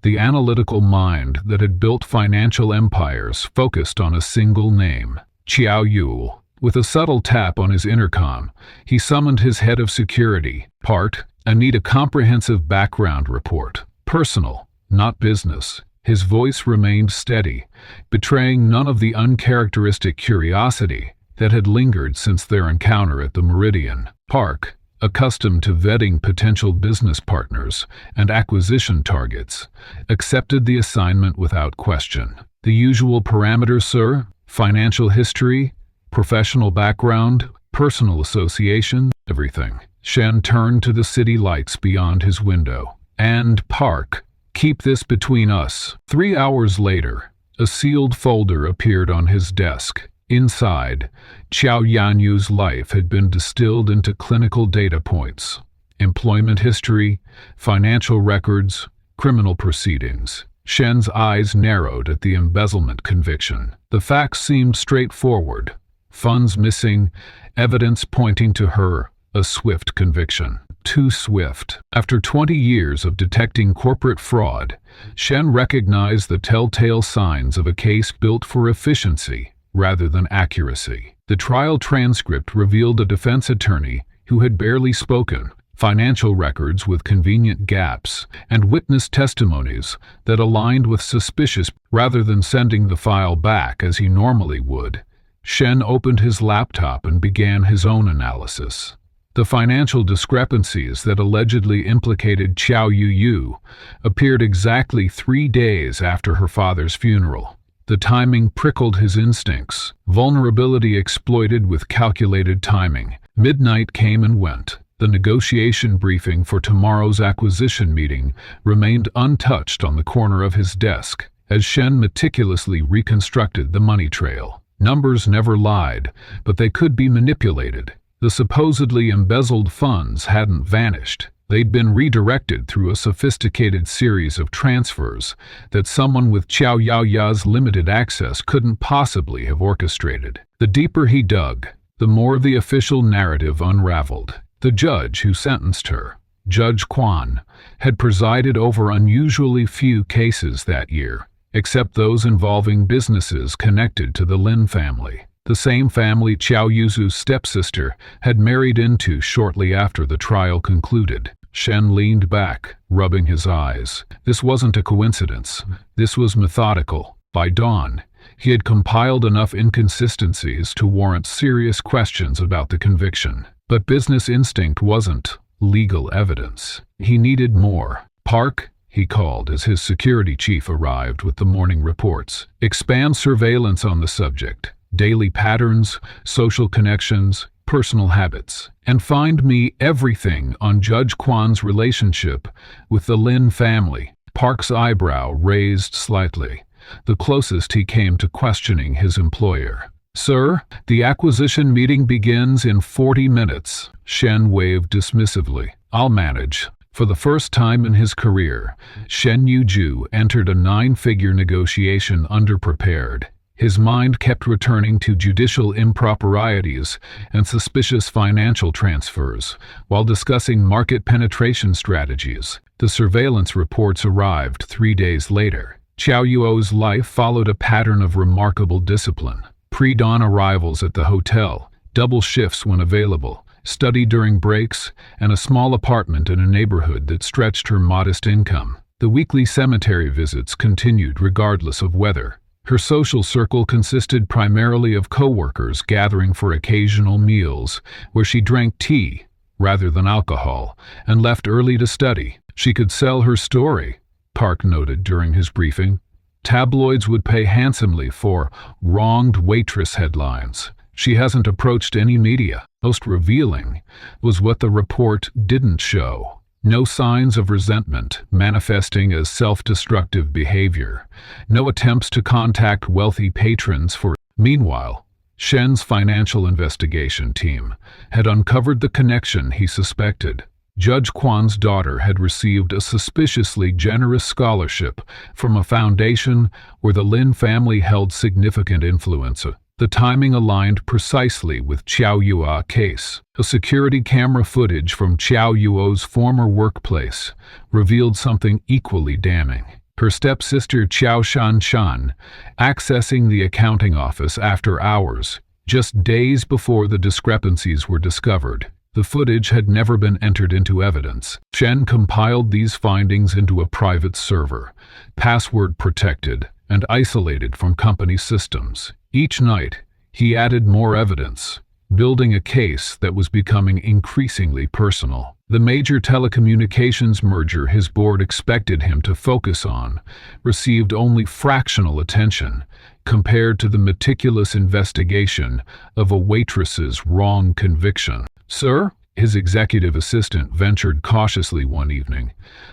the analytical mind that had built financial empires focused on a single name, Chiao Yu. With a subtle tap on his intercom, he summoned his head of security. I need a comprehensive background report. Personal, not business. His voice remained steady, betraying none of the uncharacteristic curiosity that had lingered since their encounter at the Meridian. Park, accustomed to vetting potential business partners and acquisition targets, accepted the assignment without question. The usual parameters, sir? Financial history, professional background, personal association, everything. Shen turned to the city lights beyond his window. And Park, keep this between us. 3 hours later, a sealed folder appeared on his desk. Inside, Qiao Yanyu's life had been distilled into clinical data points: employment history, financial records, criminal proceedings. Shen's eyes narrowed at the embezzlement conviction. The facts seemed straightforward. Funds missing, evidence pointing to her, a swift conviction. Too swift. After 20 years of detecting corporate fraud, Shen recognized the telltale signs of a case built for efficiency rather than accuracy. The trial transcript revealed a defense attorney who had barely spoken, financial records with convenient gaps, and witness testimonies that aligned with suspicious. Rather than sending the file back as he normally would, Shen opened his laptop and began his own analysis. The financial discrepancies that allegedly implicated Qiao Yu appeared exactly 3 days after her father's funeral. The timing prickled his instincts, vulnerability exploited with calculated timing. Midnight came and went. The negotiation briefing for tomorrow's acquisition meeting remained untouched on the corner of his desk, as Shen meticulously reconstructed the money trail. Numbers never lied, but they could be manipulated. The supposedly embezzled funds hadn't vanished. They'd been redirected through a sophisticated series of transfers that someone with Qiao Yaoya's limited access couldn't possibly have orchestrated. The deeper he dug, the more the official narrative unraveled. The judge who sentenced her, Judge Quan, had presided over unusually few cases that year, except those involving businesses connected to the Lin family. The same family Qiao Yuzu's stepsister had married into shortly after the trial concluded. Shen leaned back, rubbing his eyes. This wasn't a coincidence. This was methodical. By dawn, he had compiled enough inconsistencies to warrant serious questions about the conviction. But business instinct wasn't legal evidence. He needed more. Park, he called as his security chief arrived with the morning reports. Expand surveillance on the subject. Daily patterns, social connections, personal habits, and find me everything on Judge Quan's relationship with the Lin family. Park's eyebrow raised slightly, the closest he came to questioning his employer. Sir, the acquisition meeting begins in 40 minutes. Shen waved dismissively. I'll manage. For the first time in his career, Shen Yuju entered a 9-figure negotiation underprepared. His mind kept returning to judicial improprieties and suspicious financial transfers, while discussing market penetration strategies. The surveillance reports arrived 3 days later. Qiao Yuo's life followed a pattern of remarkable discipline. Pre-dawn arrivals at the hotel, double shifts when available, study during breaks, and a small apartment in a neighborhood that stretched her modest income. The weekly cemetery visits continued regardless of weather. Her social circle consisted primarily of co-workers gathering for occasional meals, where she drank tea rather than alcohol, and left early to study. She could sell her story, Park noted during his briefing. Tabloids would pay handsomely for wronged waitress headlines. She hasn't approached any media. Most revealing was what the report didn't show. No signs of resentment manifesting as self-destructive behavior. No attempts to contact wealthy patrons for. Meanwhile, Shen's financial investigation team had uncovered the connection he suspected. Judge Quan's daughter had received a suspiciously generous scholarship from a foundation where the Lin family held significant influence. The timing aligned precisely with Qiao Yuo's case. A security camera footage from Qiao Yuo's former workplace revealed something equally damning. Her stepsister Qiao Shanshan, accessing the accounting office after hours, Just days before the discrepancies were discovered, the footage had never been entered into evidence. Shen compiled these findings into a private server, password protected and isolated from company systems. Each night, he added more evidence, building a case that was becoming increasingly personal. The major telecommunications merger his board expected him to focus on received only fractional attention compared to the meticulous investigation of a waitress's wrong conviction. "Sir," his executive assistant ventured cautiously one evening,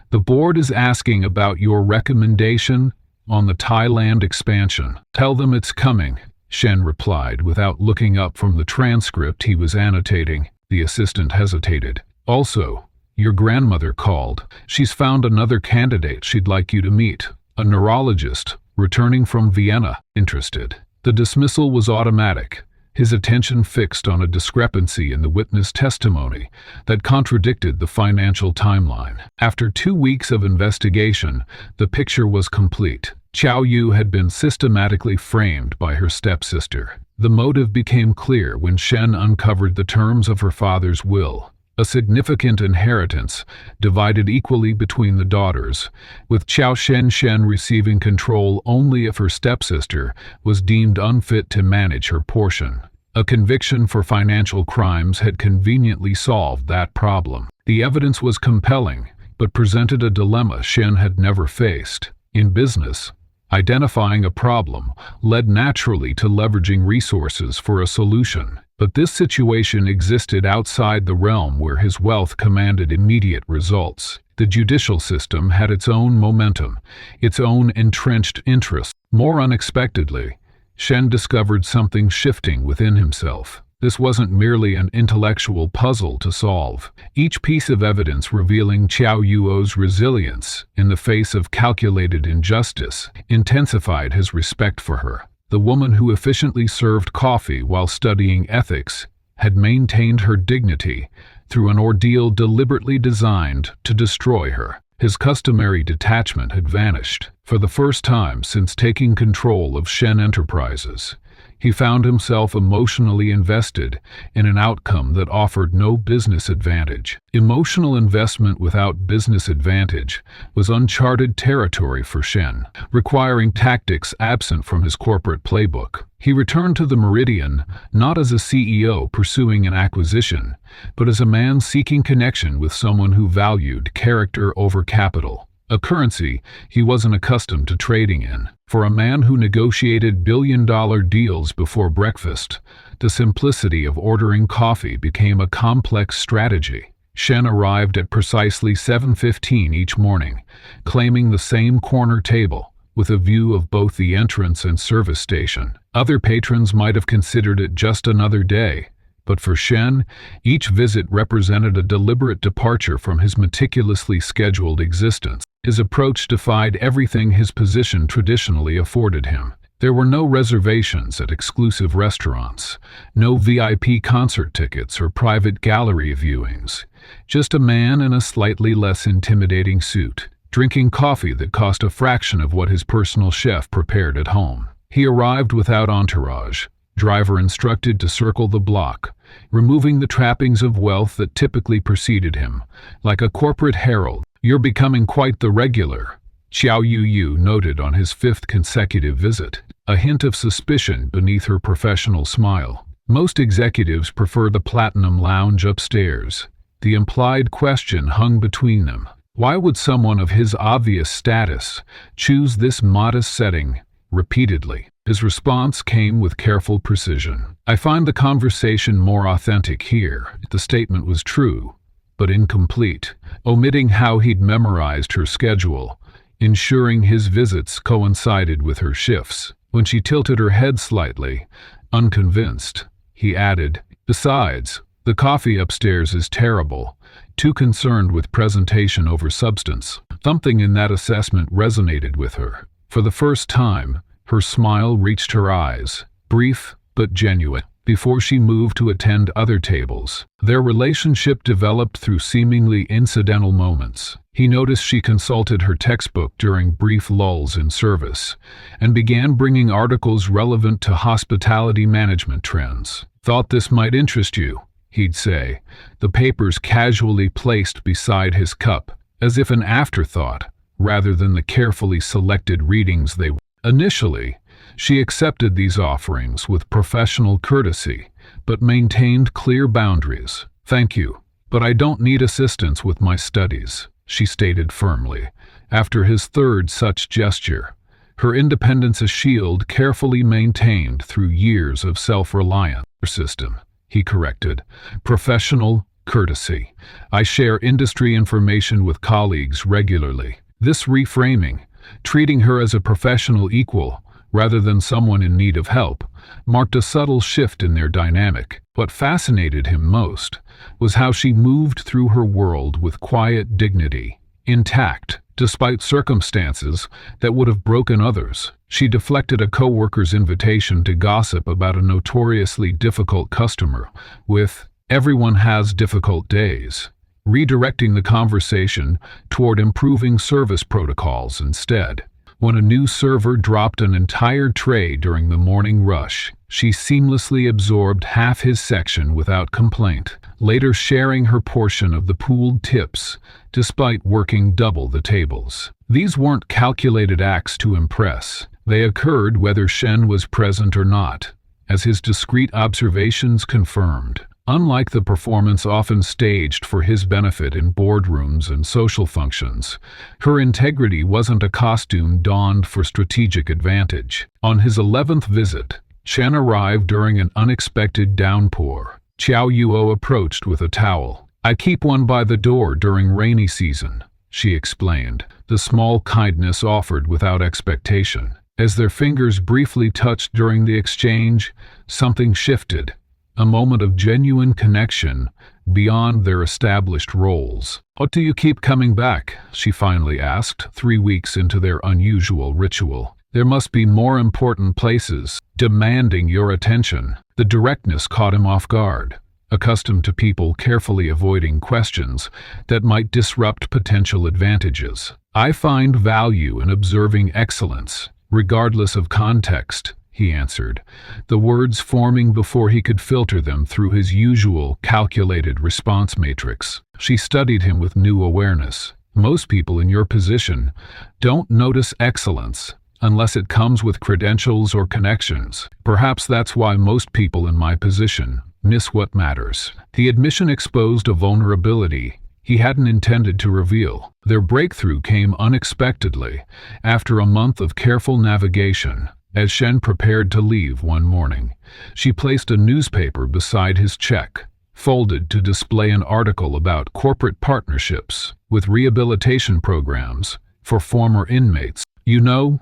"the board is asking about your recommendation on the Thailand expansion." "Tell them it's coming," Shen replied without looking up from the transcript he was annotating. The assistant hesitated. "Also, your grandmother called. She's found another candidate she'd like you to meet. A neurologist, returning from Vienna, interested." The dismissal was automatic, his attention fixed on a discrepancy in the witness testimony that contradicted the financial timeline. After 2 weeks of investigation, the picture was complete. Qiao Yu had been systematically framed by her stepsister. The motive became clear when Shen uncovered the terms of her father's will. A significant inheritance, divided equally between the daughters, with Qiao Shen receiving control only if her stepsister was deemed unfit to manage her portion. A conviction for financial crimes had conveniently solved that problem. The evidence was compelling, but presented a dilemma Shen had never faced. In business, identifying a problem led naturally to leveraging resources for a solution. But this situation existed outside the realm where his wealth commanded immediate results. The judicial system had its own momentum, its own entrenched interests. More unexpectedly, Shen discovered something shifting within himself. This wasn't merely an intellectual puzzle to solve. Each piece of evidence revealing Qiao Yuo's resilience in the face of calculated injustice intensified his respect for her. The woman who efficiently served coffee while studying ethics had maintained her dignity through an ordeal deliberately designed to destroy her. His customary detachment had vanished. For the first time since taking control of Shen Enterprises, he found himself emotionally invested in an outcome that offered no business advantage. Emotional investment without business advantage was uncharted territory for Shen, requiring tactics absent from his corporate playbook. He returned to the Meridian not as a CEO pursuing an acquisition, but as a man seeking connection with someone who valued character over capital, a currency he wasn't accustomed to trading in. For a man who negotiated billion-dollar deals before breakfast, the simplicity of ordering coffee became a complex strategy. Shen arrived at precisely 7:15 each morning, claiming the same corner table, with a view of both the entrance and service station. Other patrons might have considered it just another day, but for Shen, each visit represented a deliberate departure from his meticulously scheduled existence. His approach defied everything his position traditionally afforded him. There were no reservations at exclusive restaurants, no VIP concert tickets or private gallery viewings, just a man in a slightly less intimidating suit, drinking coffee that cost a fraction of what his personal chef prepared at home. He arrived without entourage, driver instructed to circle the block, removing the trappings of wealth that typically preceded him, like a corporate herald. "You're becoming quite the regular," Qiao Yu noted on his 5th consecutive visit, a hint of suspicion beneath her professional smile. Most executives prefer the platinum lounge upstairs. The implied question hung between them. Why would someone of his obvious status choose this modest setting repeatedly? His response came with careful precision. "I find the conversation more authentic here." The statement was true, but incomplete, omitting how he'd memorized her schedule, ensuring his visits coincided with her shifts. When she tilted her head slightly, unconvinced, he added, "Besides, the coffee upstairs is terrible, too concerned with presentation over substance." Something in that assessment resonated with her. For the first time, her smile reached her eyes, brief but genuine. Before she moved to attend other tables, their relationship developed through seemingly incidental moments. He noticed she consulted her textbook during brief lulls in service and began bringing articles relevant to hospitality management trends. "Thought this might interest you," he'd say, the papers casually placed beside his cup, as if an afterthought, rather than the carefully selected readings they were. Initially, she accepted these offerings with professional courtesy, but maintained clear boundaries. "Thank you, but I don't need assistance with my studies," she stated firmly, after his third such gesture, her independence a shield carefully maintained through years of self-reliance. "System," he corrected. "Professional courtesy. I share industry information with colleagues regularly." This reframing, treating her as a professional equal rather than someone in need of help, marked a subtle shift in their dynamic. What fascinated him most was how she moved through her world with quiet dignity, intact, despite circumstances that would have broken others. She deflected a coworker's invitation to gossip about a notoriously difficult customer with, "Everyone has difficult days," redirecting the conversation toward improving service protocols instead. When a new server dropped an entire tray during the morning rush, she seamlessly absorbed half his section without complaint, later sharing her portion of the pooled tips, despite working double the tables. These weren't calculated acts to impress. They occurred whether Shen was present or not, as his discreet observations confirmed. Unlike the performance often staged for his benefit in boardrooms and social functions, her integrity wasn't a costume donned for strategic advantage. On his 11th visit, Chen arrived during an unexpected downpour. Xiao Yuo approached with a towel. "I keep one by the door during rainy season," she explained, the small kindness offered without expectation. As their fingers briefly touched during the exchange, something shifted. A moment of genuine connection beyond their established roles. "What do you keep coming back?" she finally asked, 3 weeks into their unusual ritual. "There must be more important places demanding your attention." The directness caught him off guard, accustomed to people carefully avoiding questions that might disrupt potential advantages. "I find value in observing excellence, regardless of context," he answered, the words forming before he could filter them through his usual calculated response matrix. She studied him with new awareness. "Most people in your position don't notice excellence unless it comes with credentials or connections. Perhaps that's why most people in my position miss what matters." The admission exposed a vulnerability he hadn't intended to reveal. Their breakthrough came unexpectedly, after a month of careful navigation. As Shen prepared to leave one morning, she placed a newspaper beside his check, folded to display an article about corporate partnerships with rehabilitation programs for former inmates. "You know,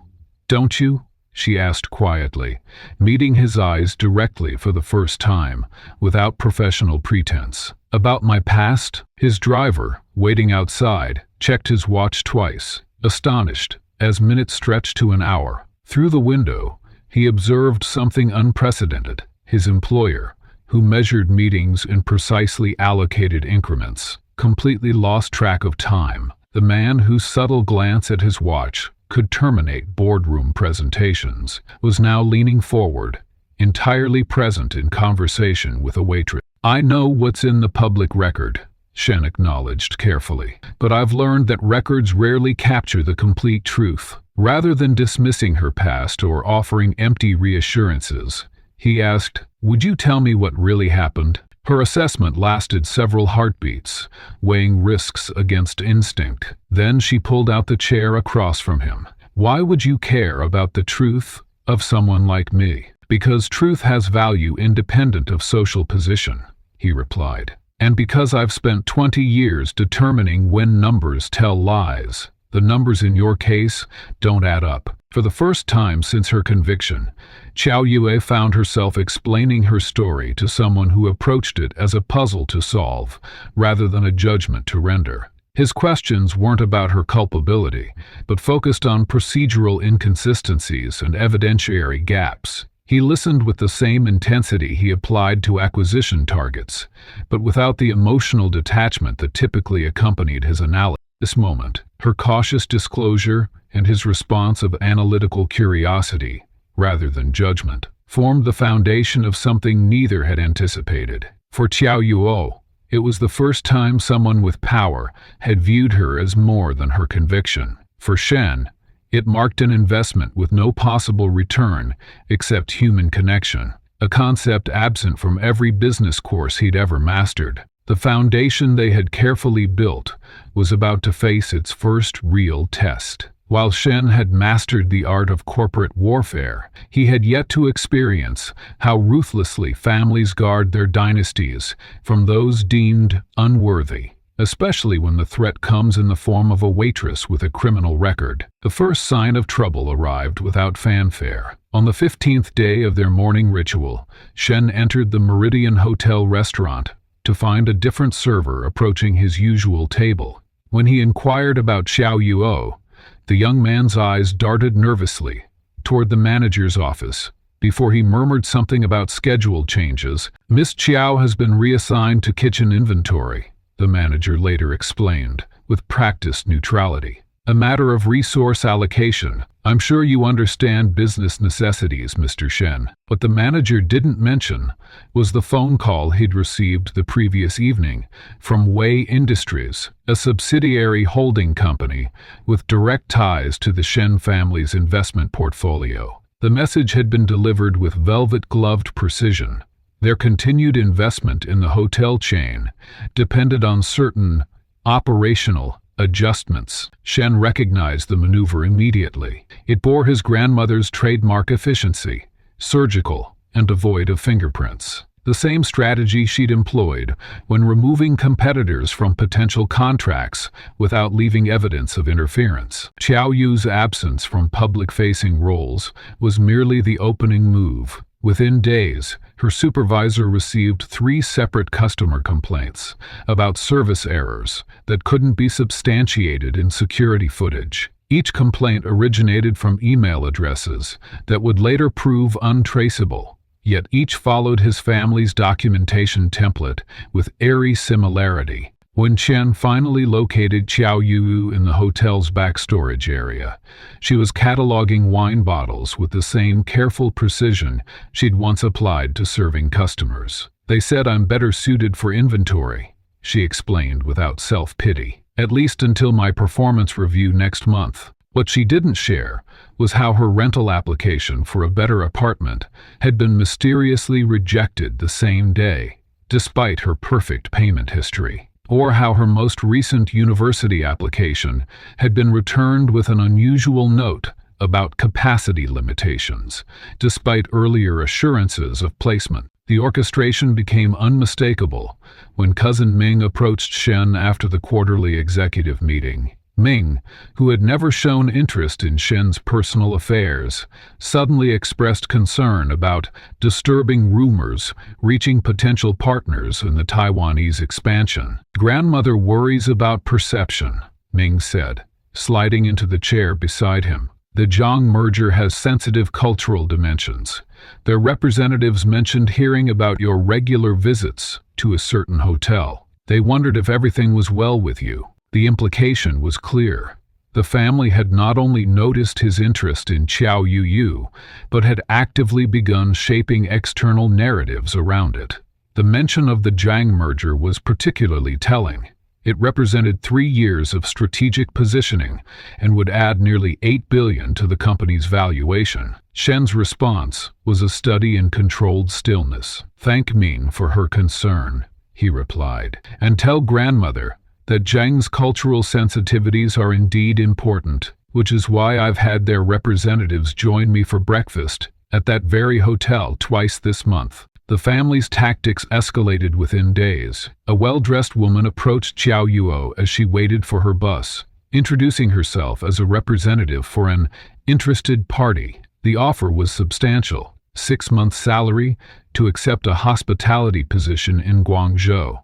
don't you?" she asked quietly, meeting his eyes directly for the first time, without professional pretense. "About my past?" His driver, waiting outside, checked his watch twice, astonished, as minutes stretched to an hour. Through the window, he observed something unprecedented. His employer, who measured meetings in precisely allocated increments, completely lost track of time. The man whose subtle glance at his watch could terminate boardroom presentations was now leaning forward, entirely present in conversation with a waitress. "I know what's in the public record," Shen acknowledged carefully, "but I've learned that records rarely capture the complete truth." Rather than dismissing her past or offering empty reassurances, he asked, "Would you tell me what really happened?" Her assessment lasted several heartbeats, weighing risks against instinct. Then she pulled out the chair across from him. "Why would you care about the truth of someone like me?" "Because truth has value independent of social position," he replied. "And because I've spent 20 years determining when numbers tell lies. The numbers in your case don't add up." For the first time since her conviction, Xiao Yue found herself explaining her story to someone who approached it as a puzzle to solve, rather than a judgment to render. His questions weren't about her culpability, but focused on procedural inconsistencies and evidentiary gaps. He listened with the same intensity he applied to acquisition targets, but without the emotional detachment that typically accompanied his analysis. This moment, her cautious disclosure and his response of analytical curiosity, rather than judgment, formed the foundation of something neither had anticipated. For Qiao Yuo, it was the first time someone with power had viewed her as more than her conviction. For Shen, it marked an investment with no possible return except human connection, a concept absent from every business course he'd ever mastered. The foundation they had carefully built was about to face its first real test. While Shen had mastered the art of corporate warfare, he had yet to experience how ruthlessly families guard their dynasties from those deemed unworthy, especially when the threat comes in the form of a waitress with a criminal record. The first sign of trouble arrived without fanfare. On the 15th day of their morning ritual, Shen entered the Meridian Hotel restaurant to find a different server approaching his usual table. When he inquired about Xiao Yuo, the young man's eyes darted nervously toward the manager's office. Before he murmured something about schedule changes, "Miss Qiao has been reassigned to kitchen inventory," the manager later explained, with practiced neutrality. "A matter of resource allocation. I'm sure you understand business necessities, Mr. Shen." What the manager didn't mention was the phone call he'd received the previous evening from Wei Industries, a subsidiary holding company with direct ties to the Shen family's investment portfolio. The message had been delivered with velvet-gloved precision. Their continued investment in the hotel chain depended on certain operational adjustments. Shen recognized the maneuver immediately. It bore his grandmother's trademark efficiency, surgical and devoid of fingerprints. The same strategy she'd employed when removing competitors from potential contracts without leaving evidence of interference. Qiao Yu's absence from public-facing roles was merely the opening move. Within days, her supervisor received 3 separate customer complaints about service errors that couldn't be substantiated in security footage. Each complaint originated from email addresses that would later prove untraceable, yet each followed his family's documentation template with eerie similarity. When Chen finally located Qiao Yu in the hotel's back storage area, she was cataloging wine bottles with the same careful precision she'd once applied to serving customers. "They said I'm better suited for inventory," she explained without self-pity, "at least until my performance review next month." What she didn't share was how her rental application for a better apartment had been mysteriously rejected the same day, despite her perfect payment history, or how her most recent university application had been returned with an unusual note about capacity limitations, despite earlier assurances of placement. The orchestration became unmistakable when cousin Ming approached Shen after the quarterly executive meeting. Ming, who had never shown interest in Shen's personal affairs, suddenly expressed concern about disturbing rumors reaching potential partners in the Taiwanese expansion. "Grandmother worries about perception," Ming said, sliding into the chair beside him. "The Zhang merger has sensitive cultural dimensions. Their representatives mentioned hearing about your regular visits to a certain hotel. They wondered if everything was well with you." The implication was clear. The family had not only noticed his interest in Qiao Yu, but had actively begun shaping external narratives around it. The mention of the Zhang merger was particularly telling. It represented 3 years of strategic positioning and would add nearly 8 billion to the company's valuation. Shen's response was a study in controlled stillness. "Thank Ming for her concern," he replied, "and tell grandmother that Zhang's cultural sensitivities are indeed important, which is why I've had their representatives join me for breakfast at that very hotel twice this month." The family's tactics escalated within days. A well-dressed woman approached Qiao Yuo as she waited for her bus, introducing herself as a representative for an interested party. The offer was substantial: 6 months' salary to accept a hospitality position in Guangzhou,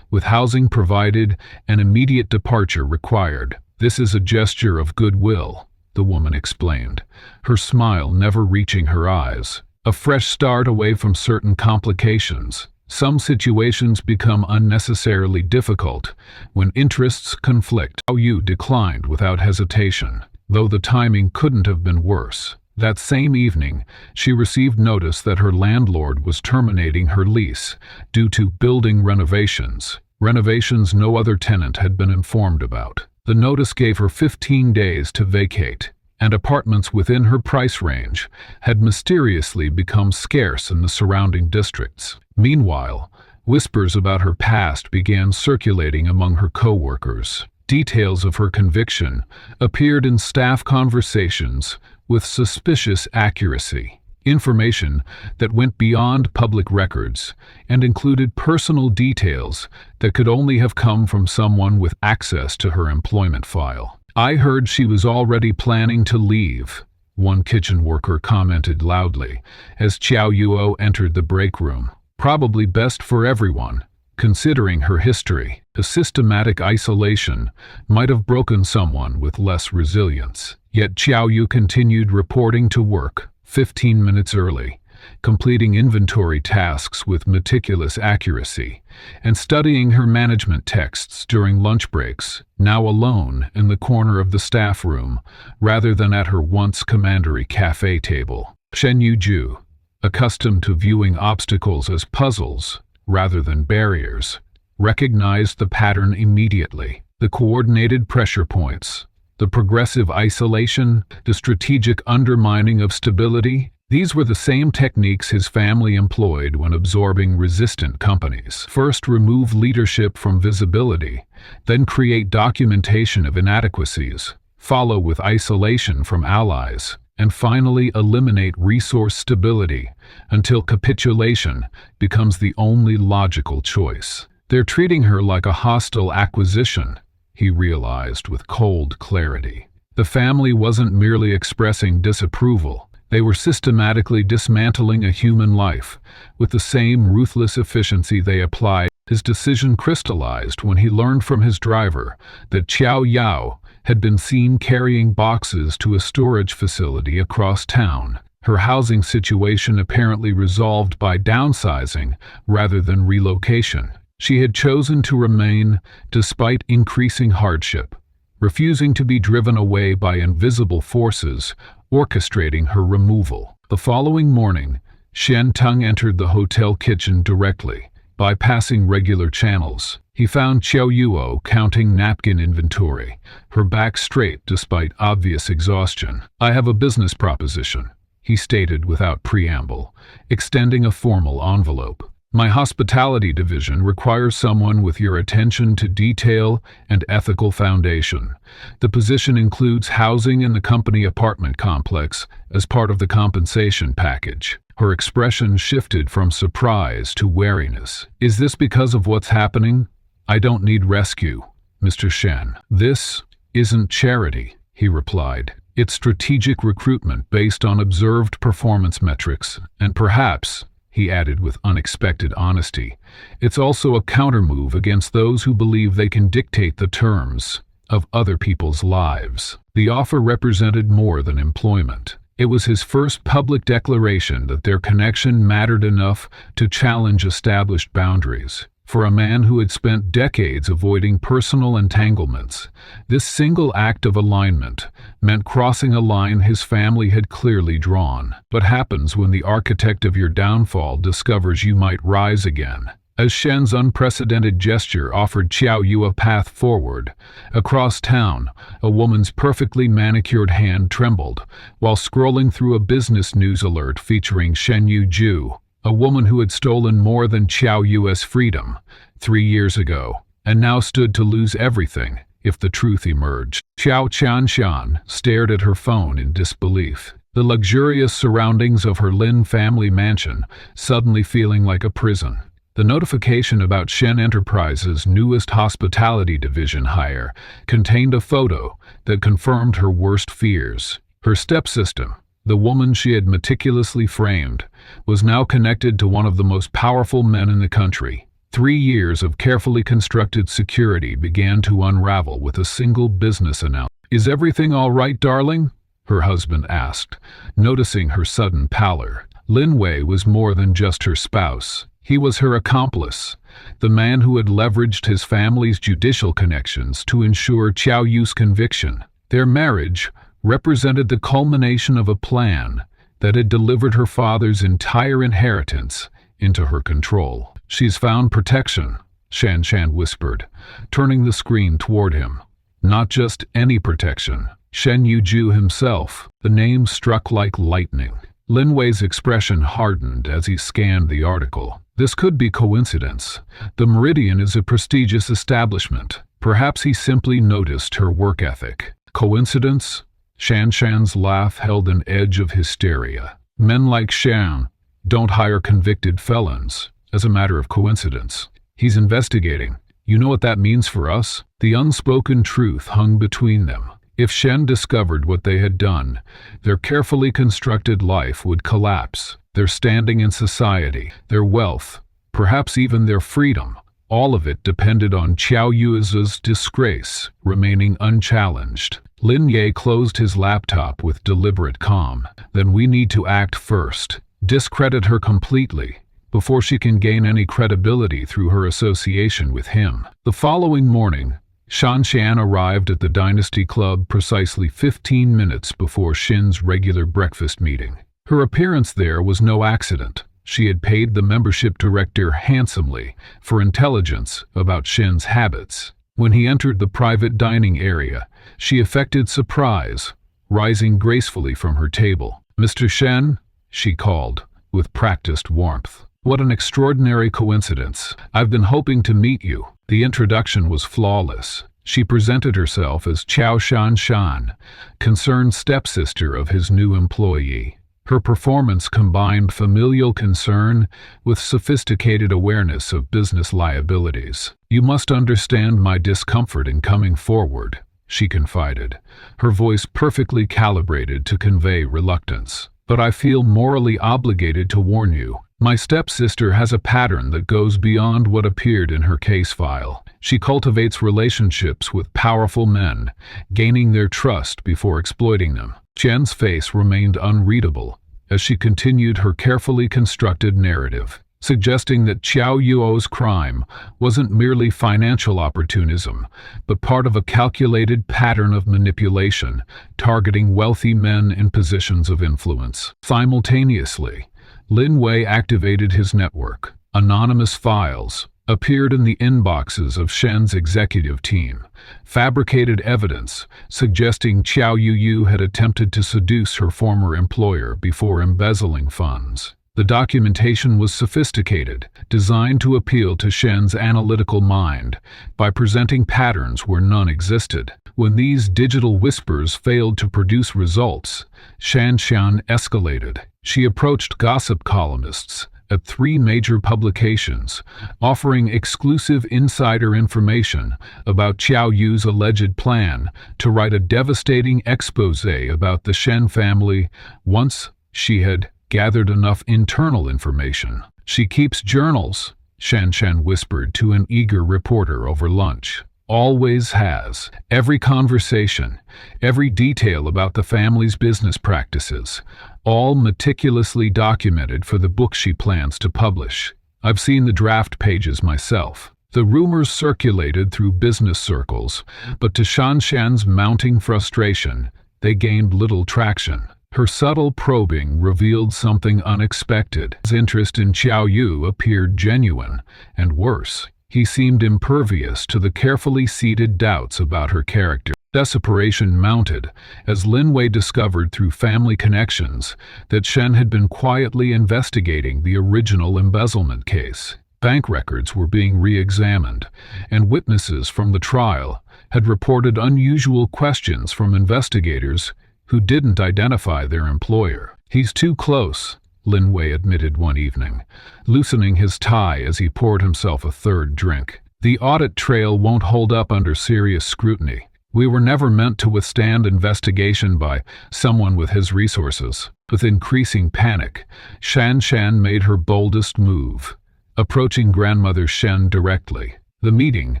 with housing provided and immediate departure required. "This is a gesture of goodwill," the woman explained, her smile never reaching her eyes. "A fresh start away from certain complications," Some situations become unnecessarily difficult when interests conflict. Xiao Yu declined without hesitation, though the timing couldn't have been worse. That same evening, she received notice that her landlord was terminating her lease due to building renovations. Renovations no other tenant had been informed about. The notice gave her 15 days to vacate, and apartments within her price range had mysteriously become scarce in the surrounding districts. Meanwhile, whispers about her past began circulating among her co-workers. Details of her conviction appeared in staff conversations with suspicious accuracy. Information that went beyond public records and included personal details that could only have come from someone with access to her employment file. "I heard she was already planning to leave," one kitchen worker commented loudly as Xiao Yuo entered the break room. "Probably best for everyone, considering her history. A systematic isolation might have broken someone with less resilience." Yet Xiao Yu continued reporting to work 15 minutes early, completing inventory tasks with meticulous accuracy, and studying her management texts during lunch breaks, now alone in the corner of the staff room, rather than at her once commandery cafe table. Shen Yuju, accustomed to viewing obstacles as puzzles rather than barriers, recognized the pattern immediately. The coordinated pressure points, the progressive isolation, the strategic undermining of stability. These were the same techniques his family employed when absorbing resistant companies. First, remove leadership from visibility, then create documentation of inadequacies, follow with isolation from allies, and finally eliminate resource stability until capitulation becomes the only logical choice. "They're treating her like a hostile acquisition," he realized with cold clarity. The family wasn't merely expressing disapproval. They were systematically dismantling a human life with the same ruthless efficiency they applied. His decision crystallized when he learned from his driver that Xiao Yao had been seen carrying boxes to a storage facility across town, her housing situation apparently resolved by downsizing rather than relocation. She had chosen to remain despite increasing hardship, refusing to be driven away by invisible forces orchestrating her removal. The following morning, Shen Tung entered the hotel kitchen directly, bypassing regular channels. He found Xiao Yuo counting napkin inventory, her back straight despite obvious exhaustion. "I have a business proposition," he stated without preamble, extending a formal envelope. "My hospitality division requires someone with your attention to detail and ethical foundation. The position includes housing in the company apartment complex as part of the compensation package." Her expression shifted from surprise to wariness. "Is this because of what's happening? I don't need rescue, Mr. Shen." "This isn't charity," he replied. "It's strategic recruitment based on observed performance metrics, and perhaps," he added with unexpected honesty, "it's also a countermove against those who believe they can dictate the terms of other people's lives." The offer represented more than employment. It was his first public declaration that their connection mattered enough to challenge established boundaries. For a man who had spent decades avoiding personal entanglements, this single act of alignment meant crossing a line his family had clearly drawn. What happens when the architect of your downfall discovers you might rise again? As Shen's unprecedented gesture offered Xiao Yu a path forward, across town, a woman's perfectly manicured hand trembled while scrolling through a business news alert featuring Shen Yuju, a woman who had stolen more than Xiao Yu's freedom 3 years ago, and now stood to lose everything if the truth emerged. Xiao Qianshan stared at her phone in disbelief, the luxurious surroundings of her Lin family mansion suddenly feeling like a prison. The notification about Shen Enterprises' newest hospitality division hire contained a photo that confirmed her worst fears. Her stepsister, the woman she had meticulously framed, was now connected to one of the most powerful men in the country. 3 years of carefully constructed security began to unravel with a single business announcement. "Is everything all right, darling?" her husband asked, noticing her sudden pallor. Lin Wei was more than just her spouse. He was her accomplice, the man who had leveraged his family's judicial connections to ensure Qiao Yu's conviction. Their marriage represented the culmination of a plan that had delivered her father's entire inheritance into her control. "She's found protection," Shan Shan whispered, turning the screen toward him. "Not just any protection. Shen Yuju himself." The name struck like lightning. Lin Wei's expression hardened as he scanned the article. This could be coincidence. The Meridian is a prestigious establishment. Perhaps he simply noticed her work ethic. Coincidence? Shan Shan's laugh held an edge of hysteria. Men like Shan don't hire convicted felons as a matter of coincidence. He's investigating. You know what that means for us? The unspoken truth hung between them. If Shen discovered what they had done, their carefully constructed life would collapse. Their standing in society, their wealth, perhaps even their freedom, all of it depended on Qiao Yu's disgrace remaining unchallenged. Lin Ye closed his laptop with deliberate calm. Then we need to act first. Discredit her completely, before she can gain any credibility through her association with him. The following morning, Shan Shan arrived at the Dynasty Club precisely 15 minutes before Shin's regular breakfast meeting. Her appearance there was no accident. She had paid the membership director handsomely for intelligence about Shin's habits. When he entered the private dining area, she affected surprise, rising gracefully from her table. "Mr. Shen," she called, with practiced warmth. "What an extraordinary coincidence. I've been hoping to meet you." The introduction was flawless. She presented herself as Qiao Shan Shan, concerned stepsister of his new employee. Her performance combined familial concern with sophisticated awareness of business liabilities. "You must understand my discomfort in coming forward," she confided, her voice perfectly calibrated to convey reluctance. "But I feel morally obligated to warn you. My stepsister has a pattern that goes beyond what appeared in her case file. She cultivates relationships with powerful men, gaining their trust before exploiting them." Chen's face remained unreadable as she continued her carefully constructed narrative, suggesting that Qiao Yuo's crime wasn't merely financial opportunism, but part of a calculated pattern of manipulation, targeting wealthy men in positions of influence. Simultaneously, Lin Wei activated his network. Anonymous files appeared in the inboxes of Shen's executive team, fabricated evidence suggesting Qiao Yu had attempted to seduce her former employer before embezzling funds. The documentation was sophisticated, designed to appeal to Shen's analytical mind by presenting patterns where none existed. When these digital whispers failed to produce results, Shan Shan escalated. She approached gossip columnists at 3 major publications, offering exclusive insider information about Qiao Yu's alleged plan to write a devastating expose about the Shen family once she had gathered enough internal information. "She keeps journals," Shan Shan whispered to an eager reporter over lunch. "Always has. Every conversation, every detail about the family's business practices, all meticulously documented for the book she plans to publish. I've seen the draft pages myself." The rumors circulated through business circles, but to Shan Shan's mounting frustration, they gained little traction. Her subtle probing revealed something unexpected. His interest in Qiao Yu appeared genuine, and worse, he seemed impervious to the carefully seeded doubts about her character. Desperation mounted as Lin Wei discovered through family connections that Shen had been quietly investigating the original embezzlement case. Bank records were being re-examined, and witnesses from the trial had reported unusual questions from investigators who didn't identify their employer. "He's too close," Lin Wei admitted one evening, loosening his tie as he poured himself a third drink. "The audit trail won't hold up under serious scrutiny. We were never meant to withstand investigation by someone with his resources." With increasing panic, Shan Shan made her boldest move, approaching grandmother Shen directly. The meeting,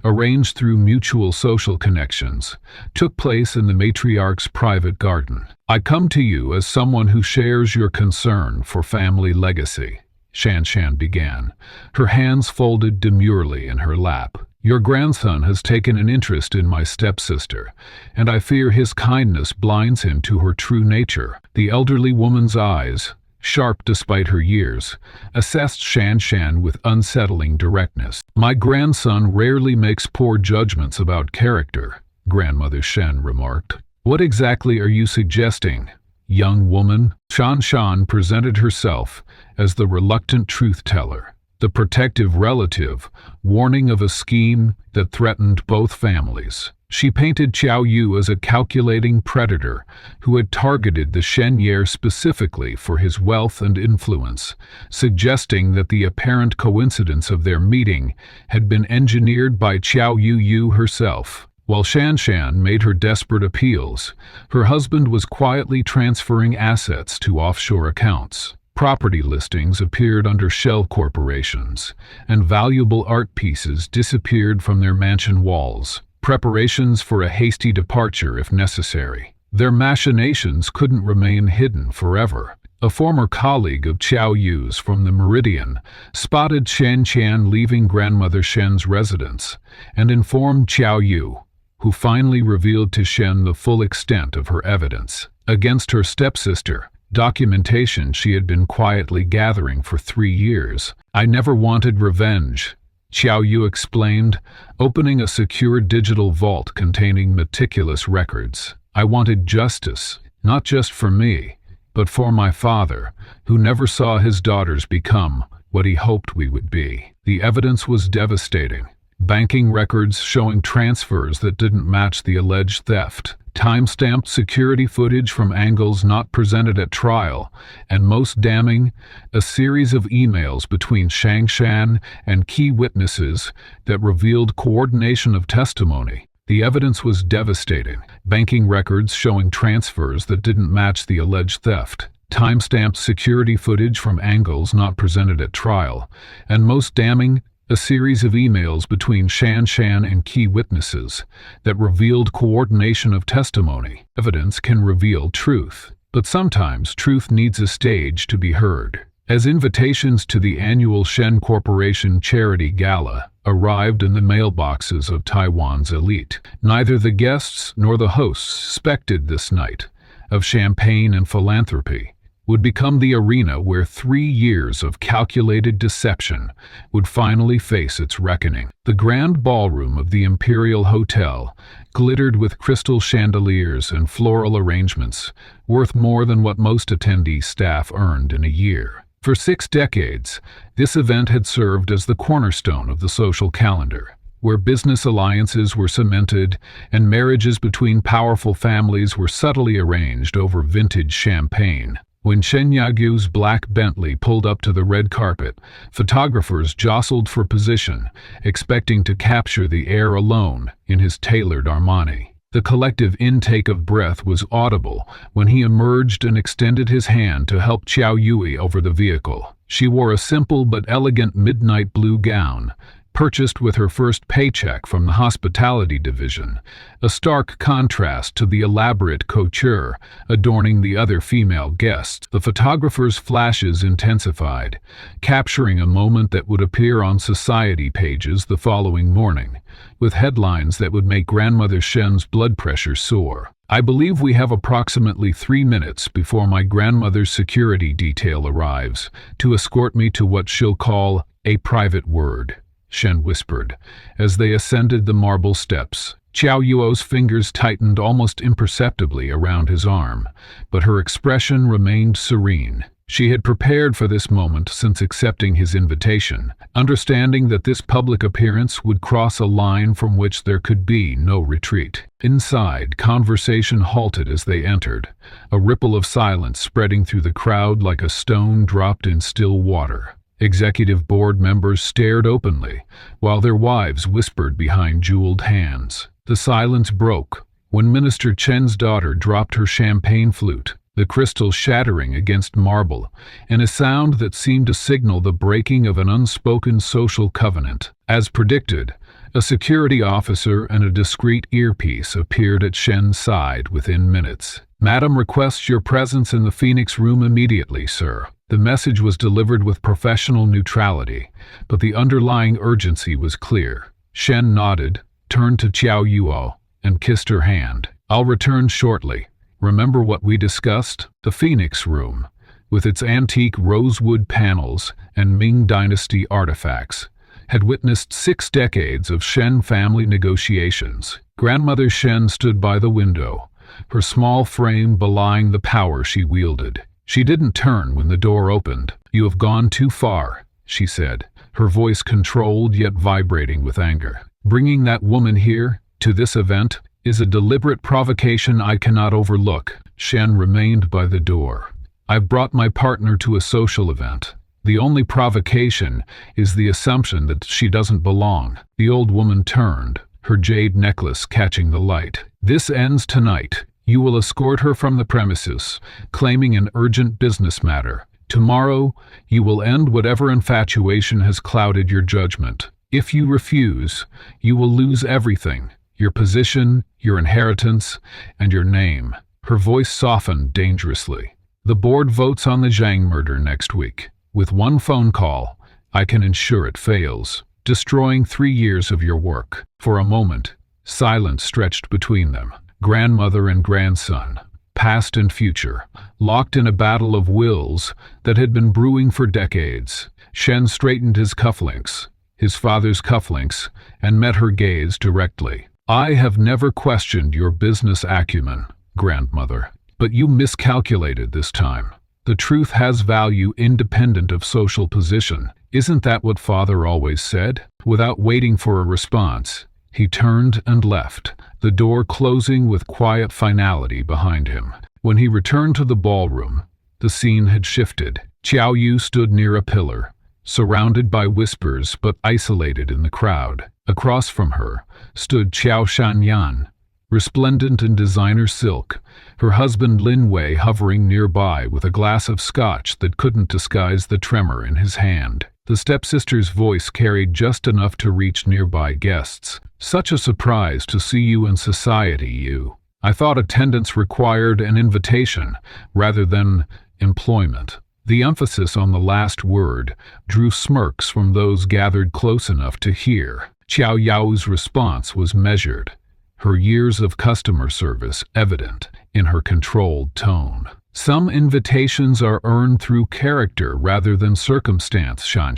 arranged through mutual social connections, took place in the matriarch's private garden. "I come to you as someone who shares your concern for family legacy," Shan Shan began, her hands folded demurely in her lap. Your grandson has taken an interest in my stepsister, and I fear his kindness blinds him to her true nature. The elderly woman's eyes, sharp despite her years, assessed Shan Shan with unsettling directness. My grandson rarely makes poor judgments about character, Grandmother Shen remarked. What exactly are you suggesting, young woman? Shan Shan presented herself as the reluctant truth-teller, the protective relative, warning of a scheme that threatened both families. She painted Qiao Yu as a calculating predator who had targeted the Shen specifically for his wealth and influence, suggesting that the apparent coincidence of their meeting had been engineered by Qiao Yu herself. While Shan Shan made her desperate appeals, her husband was quietly transferring assets to offshore accounts. Property listings appeared under shell corporations, and valuable art pieces disappeared from their mansion walls, preparations for a hasty departure if necessary. Their machinations couldn't remain hidden forever. A former colleague of Qiao Yu's from the Meridian spotted Shan Shan leaving Grandmother Shen's residence and informed Qiao Yu, who finally revealed to Shen the full extent of her evidence against her stepsister, documentation she had been quietly gathering for 3 years. I never wanted revenge, Qiao Yu explained, opening a secure digital vault containing meticulous records. I wanted justice, not just for me, but for my father, who never saw his daughters become what he hoped we would be. The evidence was devastating. Banking records showing transfers that didn't match the alleged theft, time-stamped security footage from angles not presented at trial, and most damning, a series of emails between Shan Shan and key witnesses that revealed coordination of testimony. The evidence was devastating. Banking records showing transfers that didn't match the alleged theft, time-stamped security footage from angles not presented at trial, and most damning, a series of emails between Shan Shan and key witnesses that revealed coordination of testimony. Evidence can reveal truth, but sometimes truth needs a stage to be heard. As invitations to the annual Shen Corporation Charity Gala arrived in the mailboxes of Taiwan's elite, neither the guests nor the hosts suspected this night of champagne and philanthropy would become the arena where 3 years of calculated deception would finally face its reckoning. The grand ballroom of the Imperial Hotel glittered with crystal chandeliers and floral arrangements, worth more than what most attendee staff earned in a year. For 6 decades, this event had served as the cornerstone of the social calendar, where business alliances were cemented and marriages between powerful families were subtly arranged over vintage champagne. When Shen Yagu's black Bentley pulled up to the red carpet, photographers jostled for position, expecting to capture the heir alone in his tailored Armani. The collective intake of breath was audible when he emerged and extended his hand to help Qiao Yui over the vehicle. She wore a simple but elegant midnight blue gown, purchased with her first paycheck from the hospitality division, a stark contrast to the elaborate couture adorning the other female guests. The photographer's flashes intensified, capturing a moment that would appear on society pages the following morning, with headlines that would make Grandmother Shen's blood pressure soar. I believe we have approximately 3 minutes before my grandmother's security detail arrives to escort me to what she'll call a private word, Shen whispered, as they ascended the marble steps. Qiao Yuo's fingers tightened almost imperceptibly around his arm, but her expression remained serene. She had prepared for this moment since accepting his invitation, understanding that this public appearance would cross a line from which there could be no retreat. Inside, conversation halted as they entered, a ripple of silence spreading through the crowd like a stone dropped in still water. Executive board members stared openly, while their wives whispered behind jeweled hands. The silence broke when Minister Chen's daughter dropped her champagne flute, the crystal shattering against marble, in a sound that seemed to signal the breaking of an unspoken social covenant. As predicted, a security officer and a discreet earpiece appeared at Shen's side within minutes. "Madam requests your presence in the Phoenix room immediately, sir," The message was delivered with professional neutrality, but the underlying urgency was clear. Shen nodded, turned to Qiao Yuo, and kissed her hand. "I'll return shortly. Remember what we discussed? The Phoenix Room, with its antique rosewood panels and Ming Dynasty artifacts, had witnessed 6 decades of Shen family negotiations. Grandmother Shen stood by the window, her small frame belying the power she wielded. She didn't turn when the door opened. "You have gone too far," she said, her voice controlled yet vibrating with anger. "Bringing that woman here, to this event, is a deliberate provocation I cannot overlook." Shen remained by the door. "I've brought my partner to a social event. The only provocation is the assumption that she doesn't belong." The old woman turned, her jade necklace catching the light. "This ends tonight. You will escort her from the premises, claiming an urgent business matter. Tomorrow, you will end whatever infatuation has clouded your judgment. If you refuse, you will lose everything: your position, your inheritance, and your name." Her voice softened dangerously. "The board votes on the Zhang murder next week. With one phone call, I can ensure it fails, destroying 3 years of your work." For a moment, silence stretched between them. Grandmother and grandson, past and future, locked in a battle of wills that had been brewing for decades. Shen straightened his cufflinks, his father's cufflinks, and met her gaze directly. "I have never questioned your business acumen, grandmother, but you miscalculated this time. The truth has value independent of social position. Isn't that what father always said?" Without waiting for a response, he turned and left, the door closing with quiet finality behind him. When he returned to the ballroom, the scene had shifted. Qiao Yu stood near a pillar, surrounded by whispers but isolated in the crowd. Across from her stood Qiao Shanyan, resplendent in designer silk, her husband Lin Wei hovering nearby with a glass of scotch that couldn't disguise the tremor in his hand. The stepsister's voice carried just enough to reach nearby guests. "Such a surprise to see you in society, you. I thought attendance required an invitation rather than employment." The emphasis on the last word drew smirks from those gathered close enough to hear. Qiao Yao's response was measured, her years of customer service evident in her controlled tone. "Some invitations are earned through character rather than circumstance, Shan."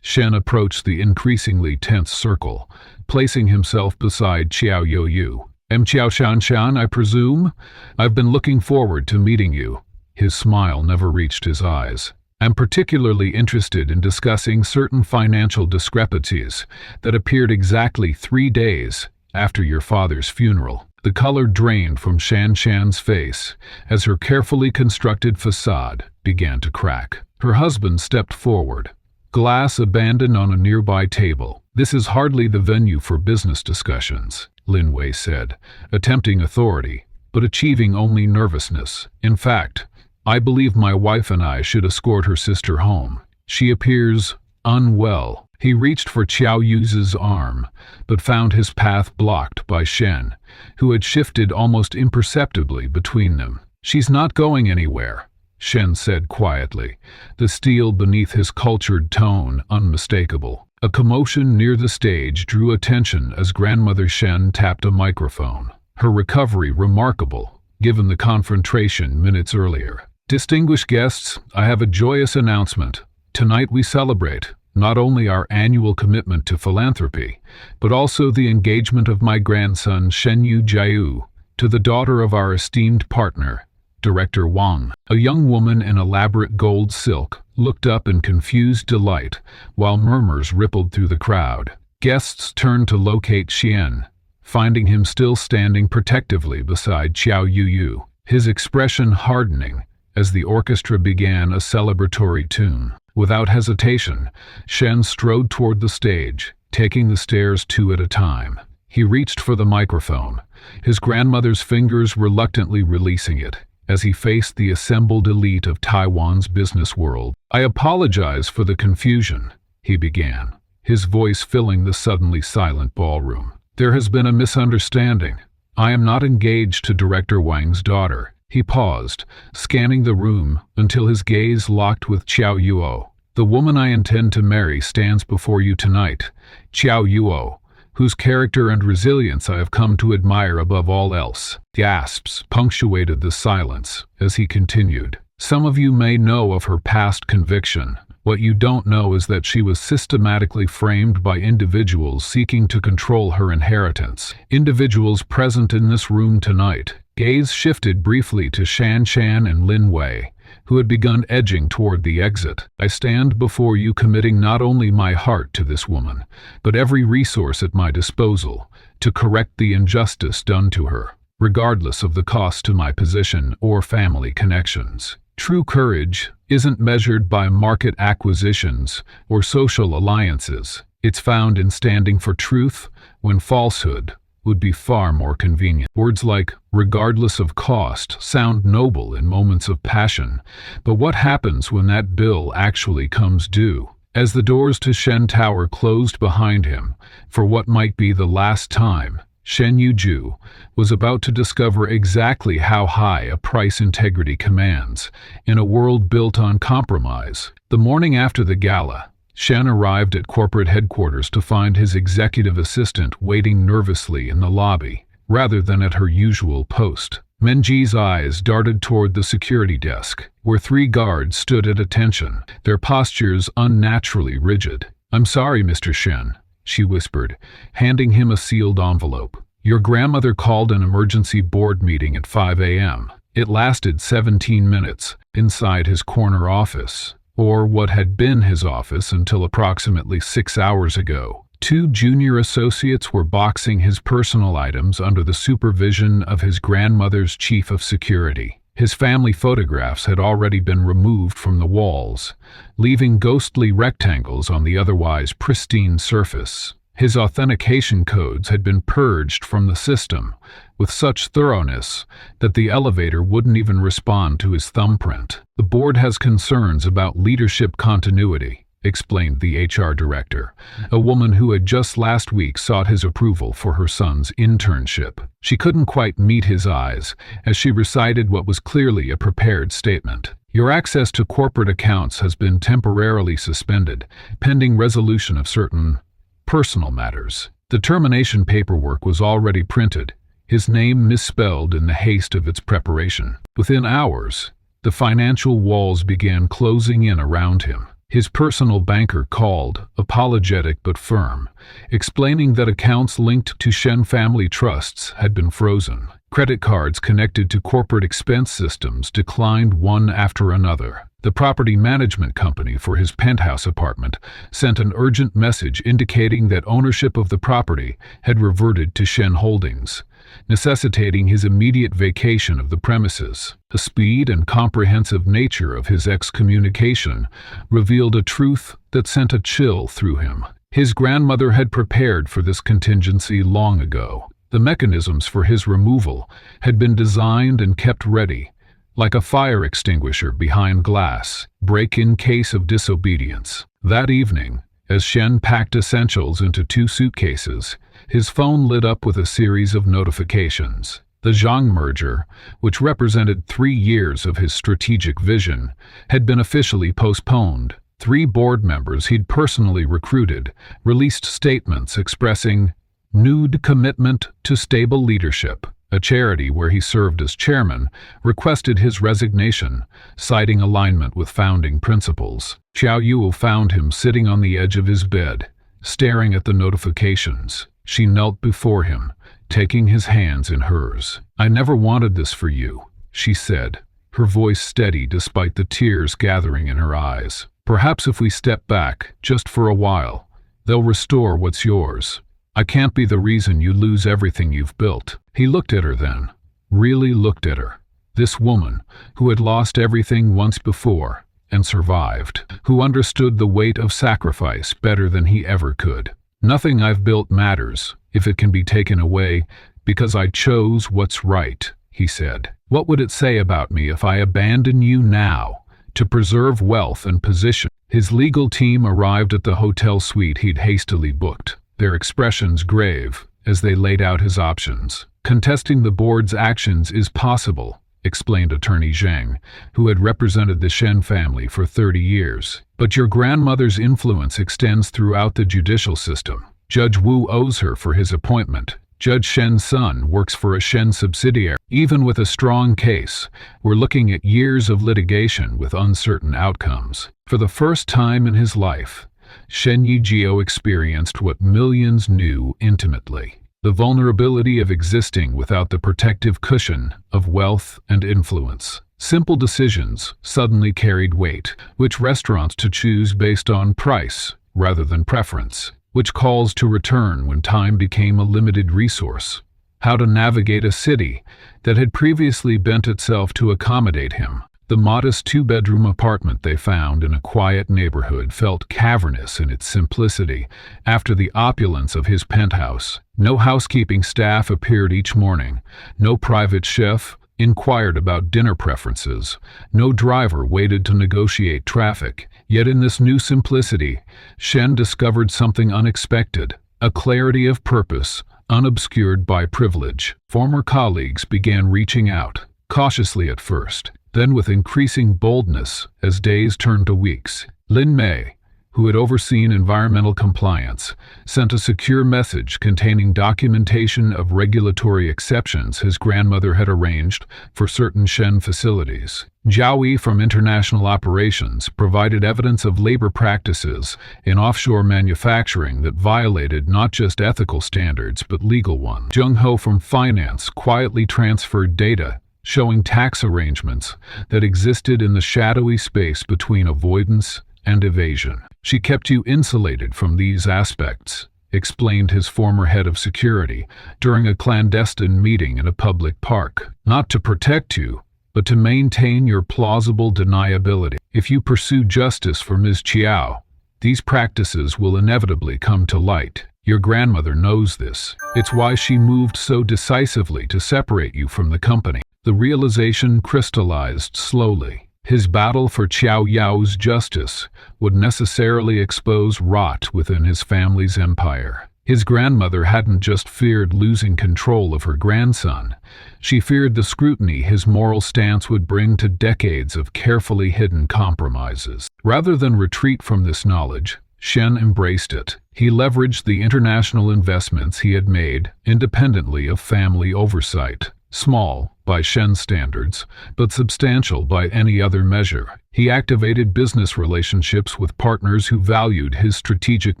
Shen approached the increasingly tense circle, placing himself beside Qiao Yu. "Qiao Shan, I presume? I've been looking forward to meeting you." His smile never reached his eyes. "I'm particularly interested in discussing certain financial discrepancies that appeared exactly 3 days after your father's funeral." The color drained from Shan's face as her carefully constructed facade began to crack. Her husband stepped forward, glass abandoned on a nearby table. "This is hardly the venue for business discussions," Lin Wei said, attempting authority, but achieving only nervousness. "In fact, I believe my wife and I should escort her sister home. She appears unwell." He reached for Qiao Yu's arm, but found his path blocked by Shen, who had shifted almost imperceptibly between them. "She's not going anywhere," Shen said quietly, the steel beneath his cultured tone unmistakable. A commotion near the stage drew attention as grandmother Shen tapped a microphone, her recovery remarkable, given the confrontation minutes earlier. "Distinguished guests, I have a joyous announcement. Tonight we celebrate not only our annual commitment to philanthropy, but also the engagement of my grandson Shenyu Jiu to the daughter of our esteemed partner, Director Wang." A young woman in elaborate gold silk looked up in confused delight while murmurs rippled through the crowd. Guests turned to locate Xian, finding him still standing protectively beside Qiao Yu, his expression hardening as the orchestra began a celebratory tune. Without hesitation, Shen strode toward the stage, taking the stairs 2 at a time. He reached for the microphone, his grandmother's fingers reluctantly releasing it as he faced the assembled elite of Taiwan's business world. "I apologize for the confusion," he began, his voice filling the suddenly silent ballroom. "There has been a misunderstanding. I am not engaged to Director Wang's daughter." He paused, scanning the room until his gaze locked with Qiao Yuo. "The woman I intend to marry stands before you tonight, Qiao Yuo, whose character and resilience I have come to admire above all else." Gasps punctuated the silence as he continued. "Some of you may know of her past conviction. What you don't know is that she was systematically framed by individuals seeking to control her inheritance. Individuals present in this room tonight." Gaze shifted briefly to Shan Shan and Lin Wei, who had begun edging toward the exit. "I stand before you committing not only my heart to this woman, but every resource at my disposal to correct the injustice done to her, regardless of the cost to my position or family connections. True courage isn't measured by market acquisitions or social alliances. It's found in standing for truth when falsehood would be far more convenient." Words like "regardless of cost" sound noble in moments of passion, but what happens when that bill actually comes due? As the doors to Shen Tower closed behind him, for what might be the last time, Shen Yuju was about to discover exactly how high a price integrity commands in a world built on compromise. The morning after the gala, Shen arrived at corporate headquarters to find his executive assistant waiting nervously in the lobby, rather than at her usual post. Menji's eyes darted toward the security desk, where 3 guards stood at attention, their postures unnaturally rigid. "I'm sorry, Mr. Shen," she whispered, handing him a sealed envelope. "Your grandmother called an emergency board meeting at 5 a.m. It lasted 17 minutes inside his corner office, or what had been his office until approximately 6 hours ago. 2 junior associates were boxing his personal items under the supervision of his grandmother's chief of security. His family photographs had already been removed from the walls, leaving ghostly rectangles on the otherwise pristine surface. His authentication codes had been purged from the system with such thoroughness that the elevator wouldn't even respond to his thumbprint. "The board has concerns about leadership continuity," explained the HR director, a woman who had just last week sought his approval for her son's internship. She couldn't quite meet his eyes as she recited what was clearly a prepared statement. "Your access to corporate accounts has been temporarily suspended, pending resolution of certain personal matters." The termination paperwork was already printed, his name misspelled in the haste of its preparation. Within hours, the financial walls began closing in around him. His personal banker called, apologetic but firm, explaining that accounts linked to Shen family trusts had been frozen. Credit cards connected to corporate expense systems declined one after another. The property management company for his penthouse apartment sent an urgent message indicating that ownership of the property had reverted to Shen Holdings, necessitating his immediate vacation of the premises. The speed and comprehensive nature of his excommunication revealed a truth that sent a chill through him. His grandmother had prepared for this contingency long ago. The mechanisms for his removal had been designed and kept ready, like a fire extinguisher behind glass, break in case of disobedience. That evening, as Shen packed essentials into 2 suitcases, his phone lit up with a series of notifications. The Zhang merger, which represented 3 years of his strategic vision, had been officially postponed. 3 board members he'd personally recruited released statements expressing renewed commitment to stable leadership. A charity where he served as chairman requested his resignation, citing alignment with founding principles. Qiao Yuo found him sitting on the edge of his bed, staring at the notifications. She knelt before him, taking his hands in hers. "I never wanted this for you," she said, her voice steady despite the tears gathering in her eyes. "Perhaps if we step back, just for a while, they'll restore what's yours. I can't be the reason you lose everything you've built." He looked at her then, really looked at her. This woman, who had lost everything once before and survived, who understood the weight of sacrifice better than he ever could. "Nothing I've built matters if it can be taken away because I chose what's right," he said. "What would it say about me if I abandon you now to preserve wealth and position?" His legal team arrived at the hotel suite he'd hastily booked, their expressions grave as they laid out his options. "Contesting the board's actions is possible," explained attorney Zhang, who had represented the Shen family for 30 years. But your grandmother's influence extends throughout the judicial system. Judge Wu owes her for his appointment. Judge Shen's son works for a Shen subsidiary. Even with a strong case, we're looking at years of litigation with uncertain outcomes. For the first time in his life, Shen Yijio experienced what millions knew intimately: the vulnerability of existing without the protective cushion of wealth and influence. Simple decisions suddenly carried weight: which restaurants to choose based on price rather than preference, which calls to return when time became a limited resource, how to navigate a city that had previously bent itself to accommodate him. The modest two-bedroom apartment they found in a quiet neighborhood felt cavernous in its simplicity after the opulence of his penthouse. No housekeeping staff appeared each morning. No private chef inquired about dinner preferences. No driver waited to negotiate traffic. Yet in this new simplicity, Shen discovered something unexpected: a clarity of purpose, unobscured by privilege. Former colleagues began reaching out, cautiously at first, then with increasing boldness as days turned to weeks. Lin Mei, who had overseen environmental compliance, sent a secure message containing documentation of regulatory exceptions his grandmother had arranged for certain Shen facilities. Zhao Yi from international operations provided evidence of labor practices in offshore manufacturing that violated not just ethical standards but legal ones. Zheng Ho from finance quietly transferred data showing tax arrangements that existed in the shadowy space between avoidance and evasion. She kept you insulated from these aspects, explained his former head of security during a clandestine meeting in a public park. Not to protect you, but to maintain your plausible deniability. If you pursue justice for Ms. Chiao, these practices will inevitably come to light. Your grandmother knows this. It's why she moved so decisively to separate you from the company. The realization crystallized slowly. His battle for Qiao Yao's justice would necessarily expose rot within his family's empire. His grandmother hadn't just feared losing control of her grandson. She feared the scrutiny his moral stance would bring to decades of carefully hidden compromises. Rather than retreat from this knowledge, Shen embraced it. He leveraged the international investments he had made independently of family oversight. Small by Shen standards, but substantial by any other measure. He activated business relationships with partners who valued his strategic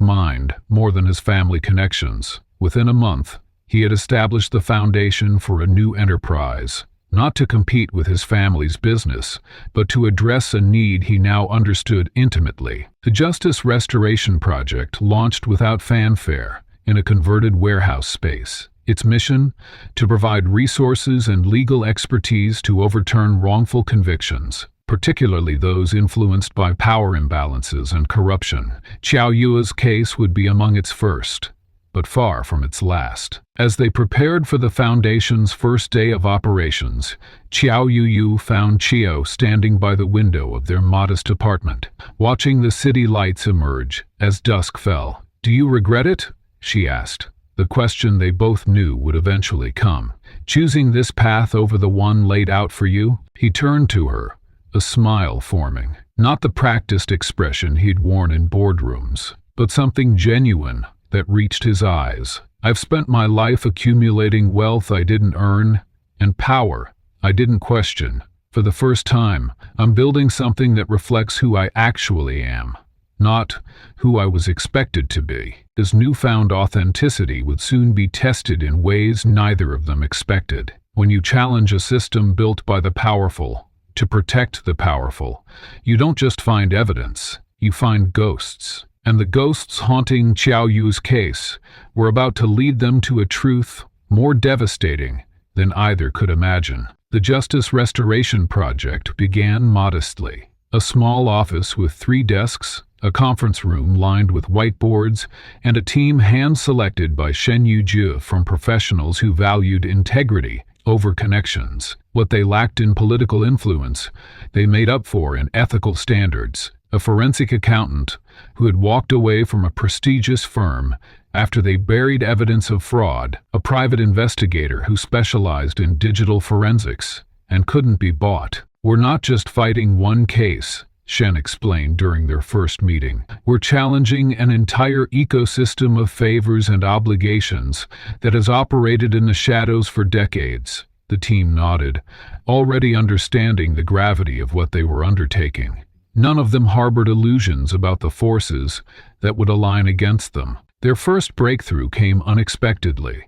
mind more than his family connections. Within a month, he had established the foundation for a new enterprise, not to compete with his family's business, but to address a need he now understood intimately. The Justice Restoration Project launched without fanfare in a converted warehouse space. Its mission? To provide resources and legal expertise to overturn wrongful convictions, particularly those influenced by power imbalances and corruption. Qiao Yue's case would be among its first, but far from its last. As they prepared for the Foundation's first day of operations, Qiao Yu found Qiao standing by the window of their modest apartment, watching the city lights emerge as dusk fell. "Do you regret it?" she asked. The question they both knew would eventually come. "Choosing this path over the one laid out for you?" He turned to her, a smile forming. Not the practiced expression he'd worn in boardrooms, but something genuine that reached his eyes. "I've spent my life accumulating wealth I didn't earn, and power I didn't question. For the first time, I'm building something that reflects who I actually am, not who I was expected to be." His newfound authenticity would soon be tested in ways neither of them expected. When you challenge a system built by the powerful to protect the powerful, you don't just find evidence, you find ghosts. And the ghosts haunting Qiao Yu's case were about to lead them to a truth more devastating than either could imagine. The Justice Restoration Project began modestly. A small office with 3 desks, a conference room lined with whiteboards, and a team hand-selected by Shen Yujie from professionals who valued integrity over connections. What they lacked in political influence, they made up for in ethical standards. A forensic accountant who had walked away from a prestigious firm after they buried evidence of fraud, a private investigator who specialized in digital forensics, and couldn't be bought. We're not just fighting one case, Shen explained during their first meeting. We're challenging an entire ecosystem of favors and obligations that has operated in the shadows for decades. The team nodded, already understanding the gravity of what they were undertaking. None of them harbored illusions about the forces that would align against them. Their first breakthrough came unexpectedly.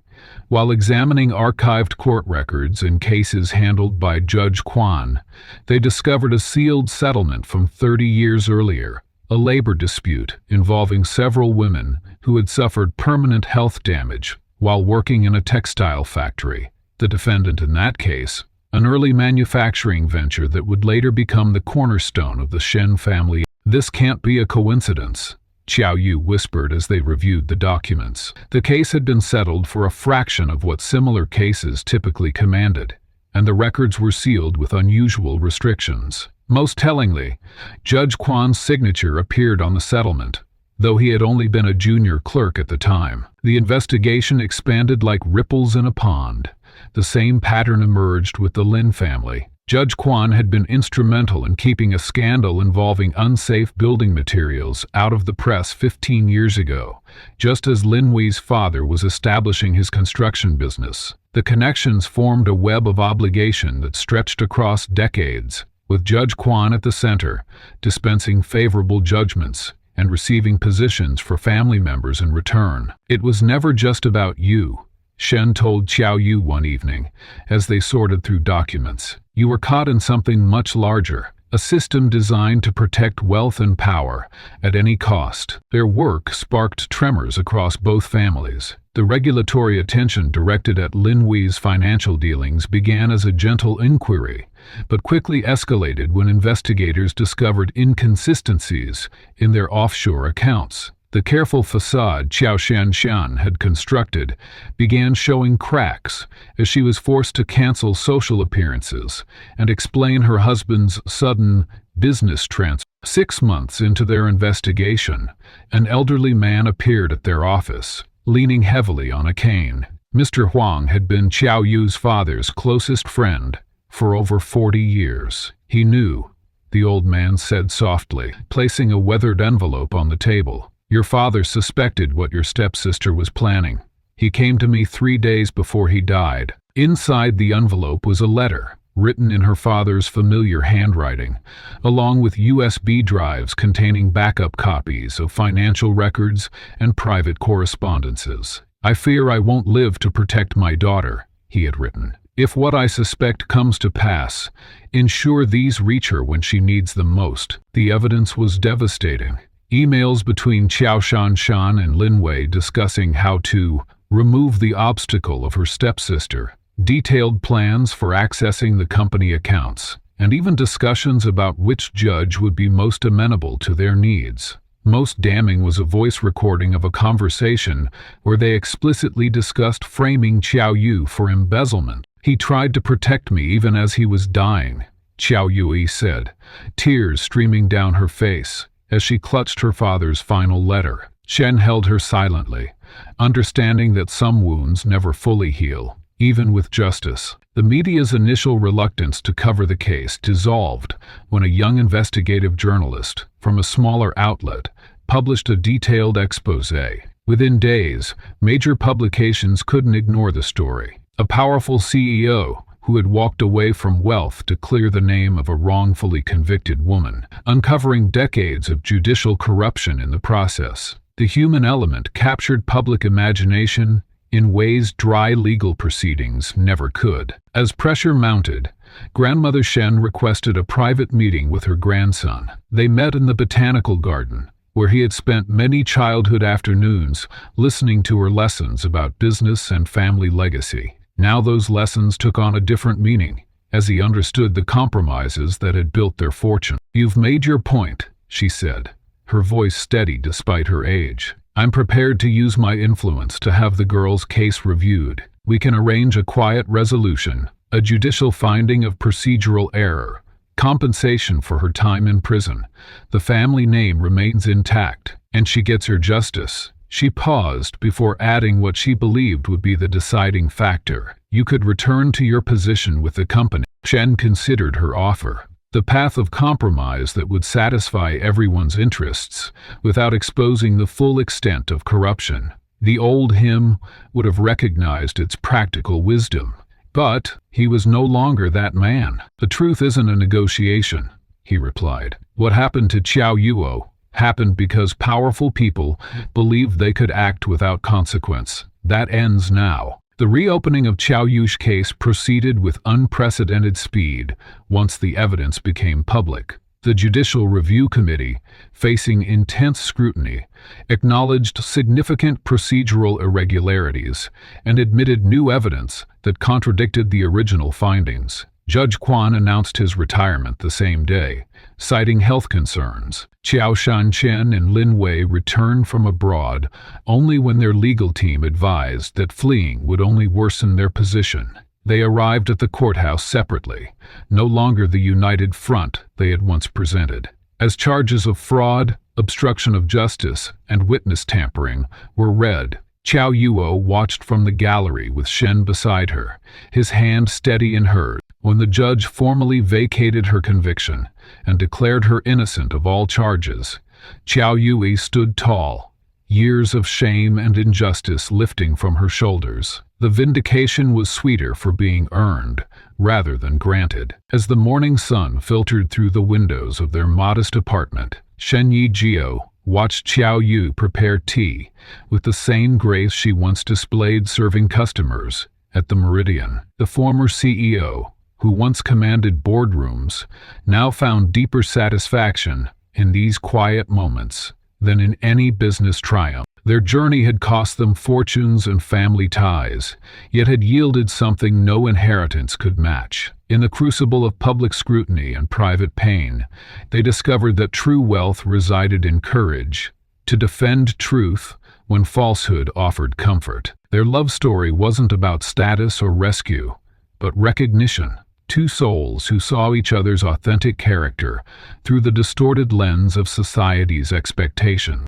While examining archived court records and cases handled by Judge Quan, they discovered a sealed settlement from 30 years earlier, a labor dispute involving several women who had suffered permanent health damage while working in a textile factory. The defendant in that case, an early manufacturing venture that would later become the cornerstone of the Shen family. This can't be a coincidence, Xiao Yu whispered as they reviewed the documents. The case had been settled for a fraction of what similar cases typically commanded, and the records were sealed with unusual restrictions. Most tellingly, Judge Quan's signature appeared on the settlement, though he had only been a junior clerk at the time. The investigation expanded like ripples in a pond. The same pattern emerged with the Lin family. Judge Quan had been instrumental in keeping a scandal involving unsafe building materials out of the press 15 years ago, just as Lin Wei's father was establishing his construction business. The connections formed a web of obligation that stretched across decades, with Judge Quan at the center, dispensing favorable judgments and receiving positions for family members in return. It was never just about you, Shen told Xiao Yu one evening, as they sorted through documents. You were caught in something much larger, a system designed to protect wealth and power at any cost. Their work sparked tremors across both families. The regulatory attention directed at Lin Wei's financial dealings began as a gentle inquiry, but quickly escalated when investigators discovered inconsistencies in their offshore accounts. The careful facade Qiao Shanshan had constructed began showing cracks as she was forced to cancel social appearances and explain her husband's sudden business transfer. 6 months into their investigation, an elderly man appeared at their office, leaning heavily on a cane. Mr. Huang had been Xiao Yu's father's closest friend for over 40 years. He knew, the old man said softly, placing a weathered envelope on the table. Your father suspected what your stepsister was planning. He came to me 3 days before he died. Inside the envelope was a letter, written in her father's familiar handwriting, along with USB drives containing backup copies of financial records and private correspondences. I fear I won't live to protect my daughter, he had written. If what I suspect comes to pass, ensure these reach her when she needs them most. The evidence was devastating. Emails between Qiao Shanshan and Lin Wei discussing how to remove the obstacle of her stepsister, detailed plans for accessing the company accounts, and even discussions about which judge would be most amenable to their needs. Most damning was a voice recording of a conversation where they explicitly discussed framing Xiao Yu for embezzlement. He tried to protect me even as he was dying, Xiao Yui said, tears streaming down her face as she clutched her father's final letter. Shen held her silently, understanding that some wounds never fully heal, even with justice. The media's initial reluctance to cover the case dissolved when a young investigative journalist from a smaller outlet published a detailed exposé. Within days, major publications couldn't ignore the story. A powerful CEO who had walked away from wealth to clear the name of a wrongfully convicted woman, uncovering decades of judicial corruption in the process. The human element captured public imagination in ways dry legal proceedings never could. As pressure mounted, Grandmother Shen requested a private meeting with her grandson. They met in the botanical garden, where he had spent many childhood afternoons listening to her lessons about business and family legacy. Now those lessons took on a different meaning, as he understood the compromises that had built their fortune. You've made your point, she said, her voice steady despite her age. I'm prepared to use my influence to have the girl's case reviewed. We can arrange a quiet resolution, a judicial finding of procedural error, compensation for her time in prison. The family name remains intact, and she gets her justice. She paused before adding what she believed would be the deciding factor. You could return to your position with the company. Shen considered her offer. The path of compromise that would satisfy everyone's interests without exposing the full extent of corruption. The old him would have recognized its practical wisdom. But he was no longer that man. The truth isn't a negotiation, he replied. What happened to Qiao Yuo happened because powerful people believed they could act without consequence. That ends now. The reopening of Qiao Yu's case proceeded with unprecedented speed once the evidence became public. The Judicial Review Committee, facing intense scrutiny, acknowledged significant procedural irregularities and admitted new evidence that contradicted the original findings. Judge Quan announced his retirement the same day, citing health concerns. Qiao Shanchen and Lin Wei returned from abroad only when their legal team advised that fleeing would only worsen their position. They arrived at the courthouse separately, no longer the united front they had once presented. As charges of fraud, obstruction of justice, and witness tampering were read, Qiao Yuo watched from the gallery with Shen beside her, his hand steady in hers. When the judge formally vacated her conviction and declared her innocent of all charges, Qiao Yui stood tall, years of shame and injustice lifting from her shoulders. The vindication was sweeter for being earned rather than granted. As the morning sun filtered through the windows of their modest apartment, Shen Yijio watched Qiao Yu prepare tea with the same grace she once displayed serving customers at the Meridian. The former CEO, who once commanded boardrooms, now found deeper satisfaction in these quiet moments than in any business triumph. Their journey had cost them fortunes and family ties, yet had yielded something no inheritance could match. In the crucible of public scrutiny and private pain, they discovered that true wealth resided in courage to defend truth when falsehood offered comfort. Their love story wasn't about status or rescue, but recognition. Two souls who saw each other's authentic character through the distorted lens of society's expectations.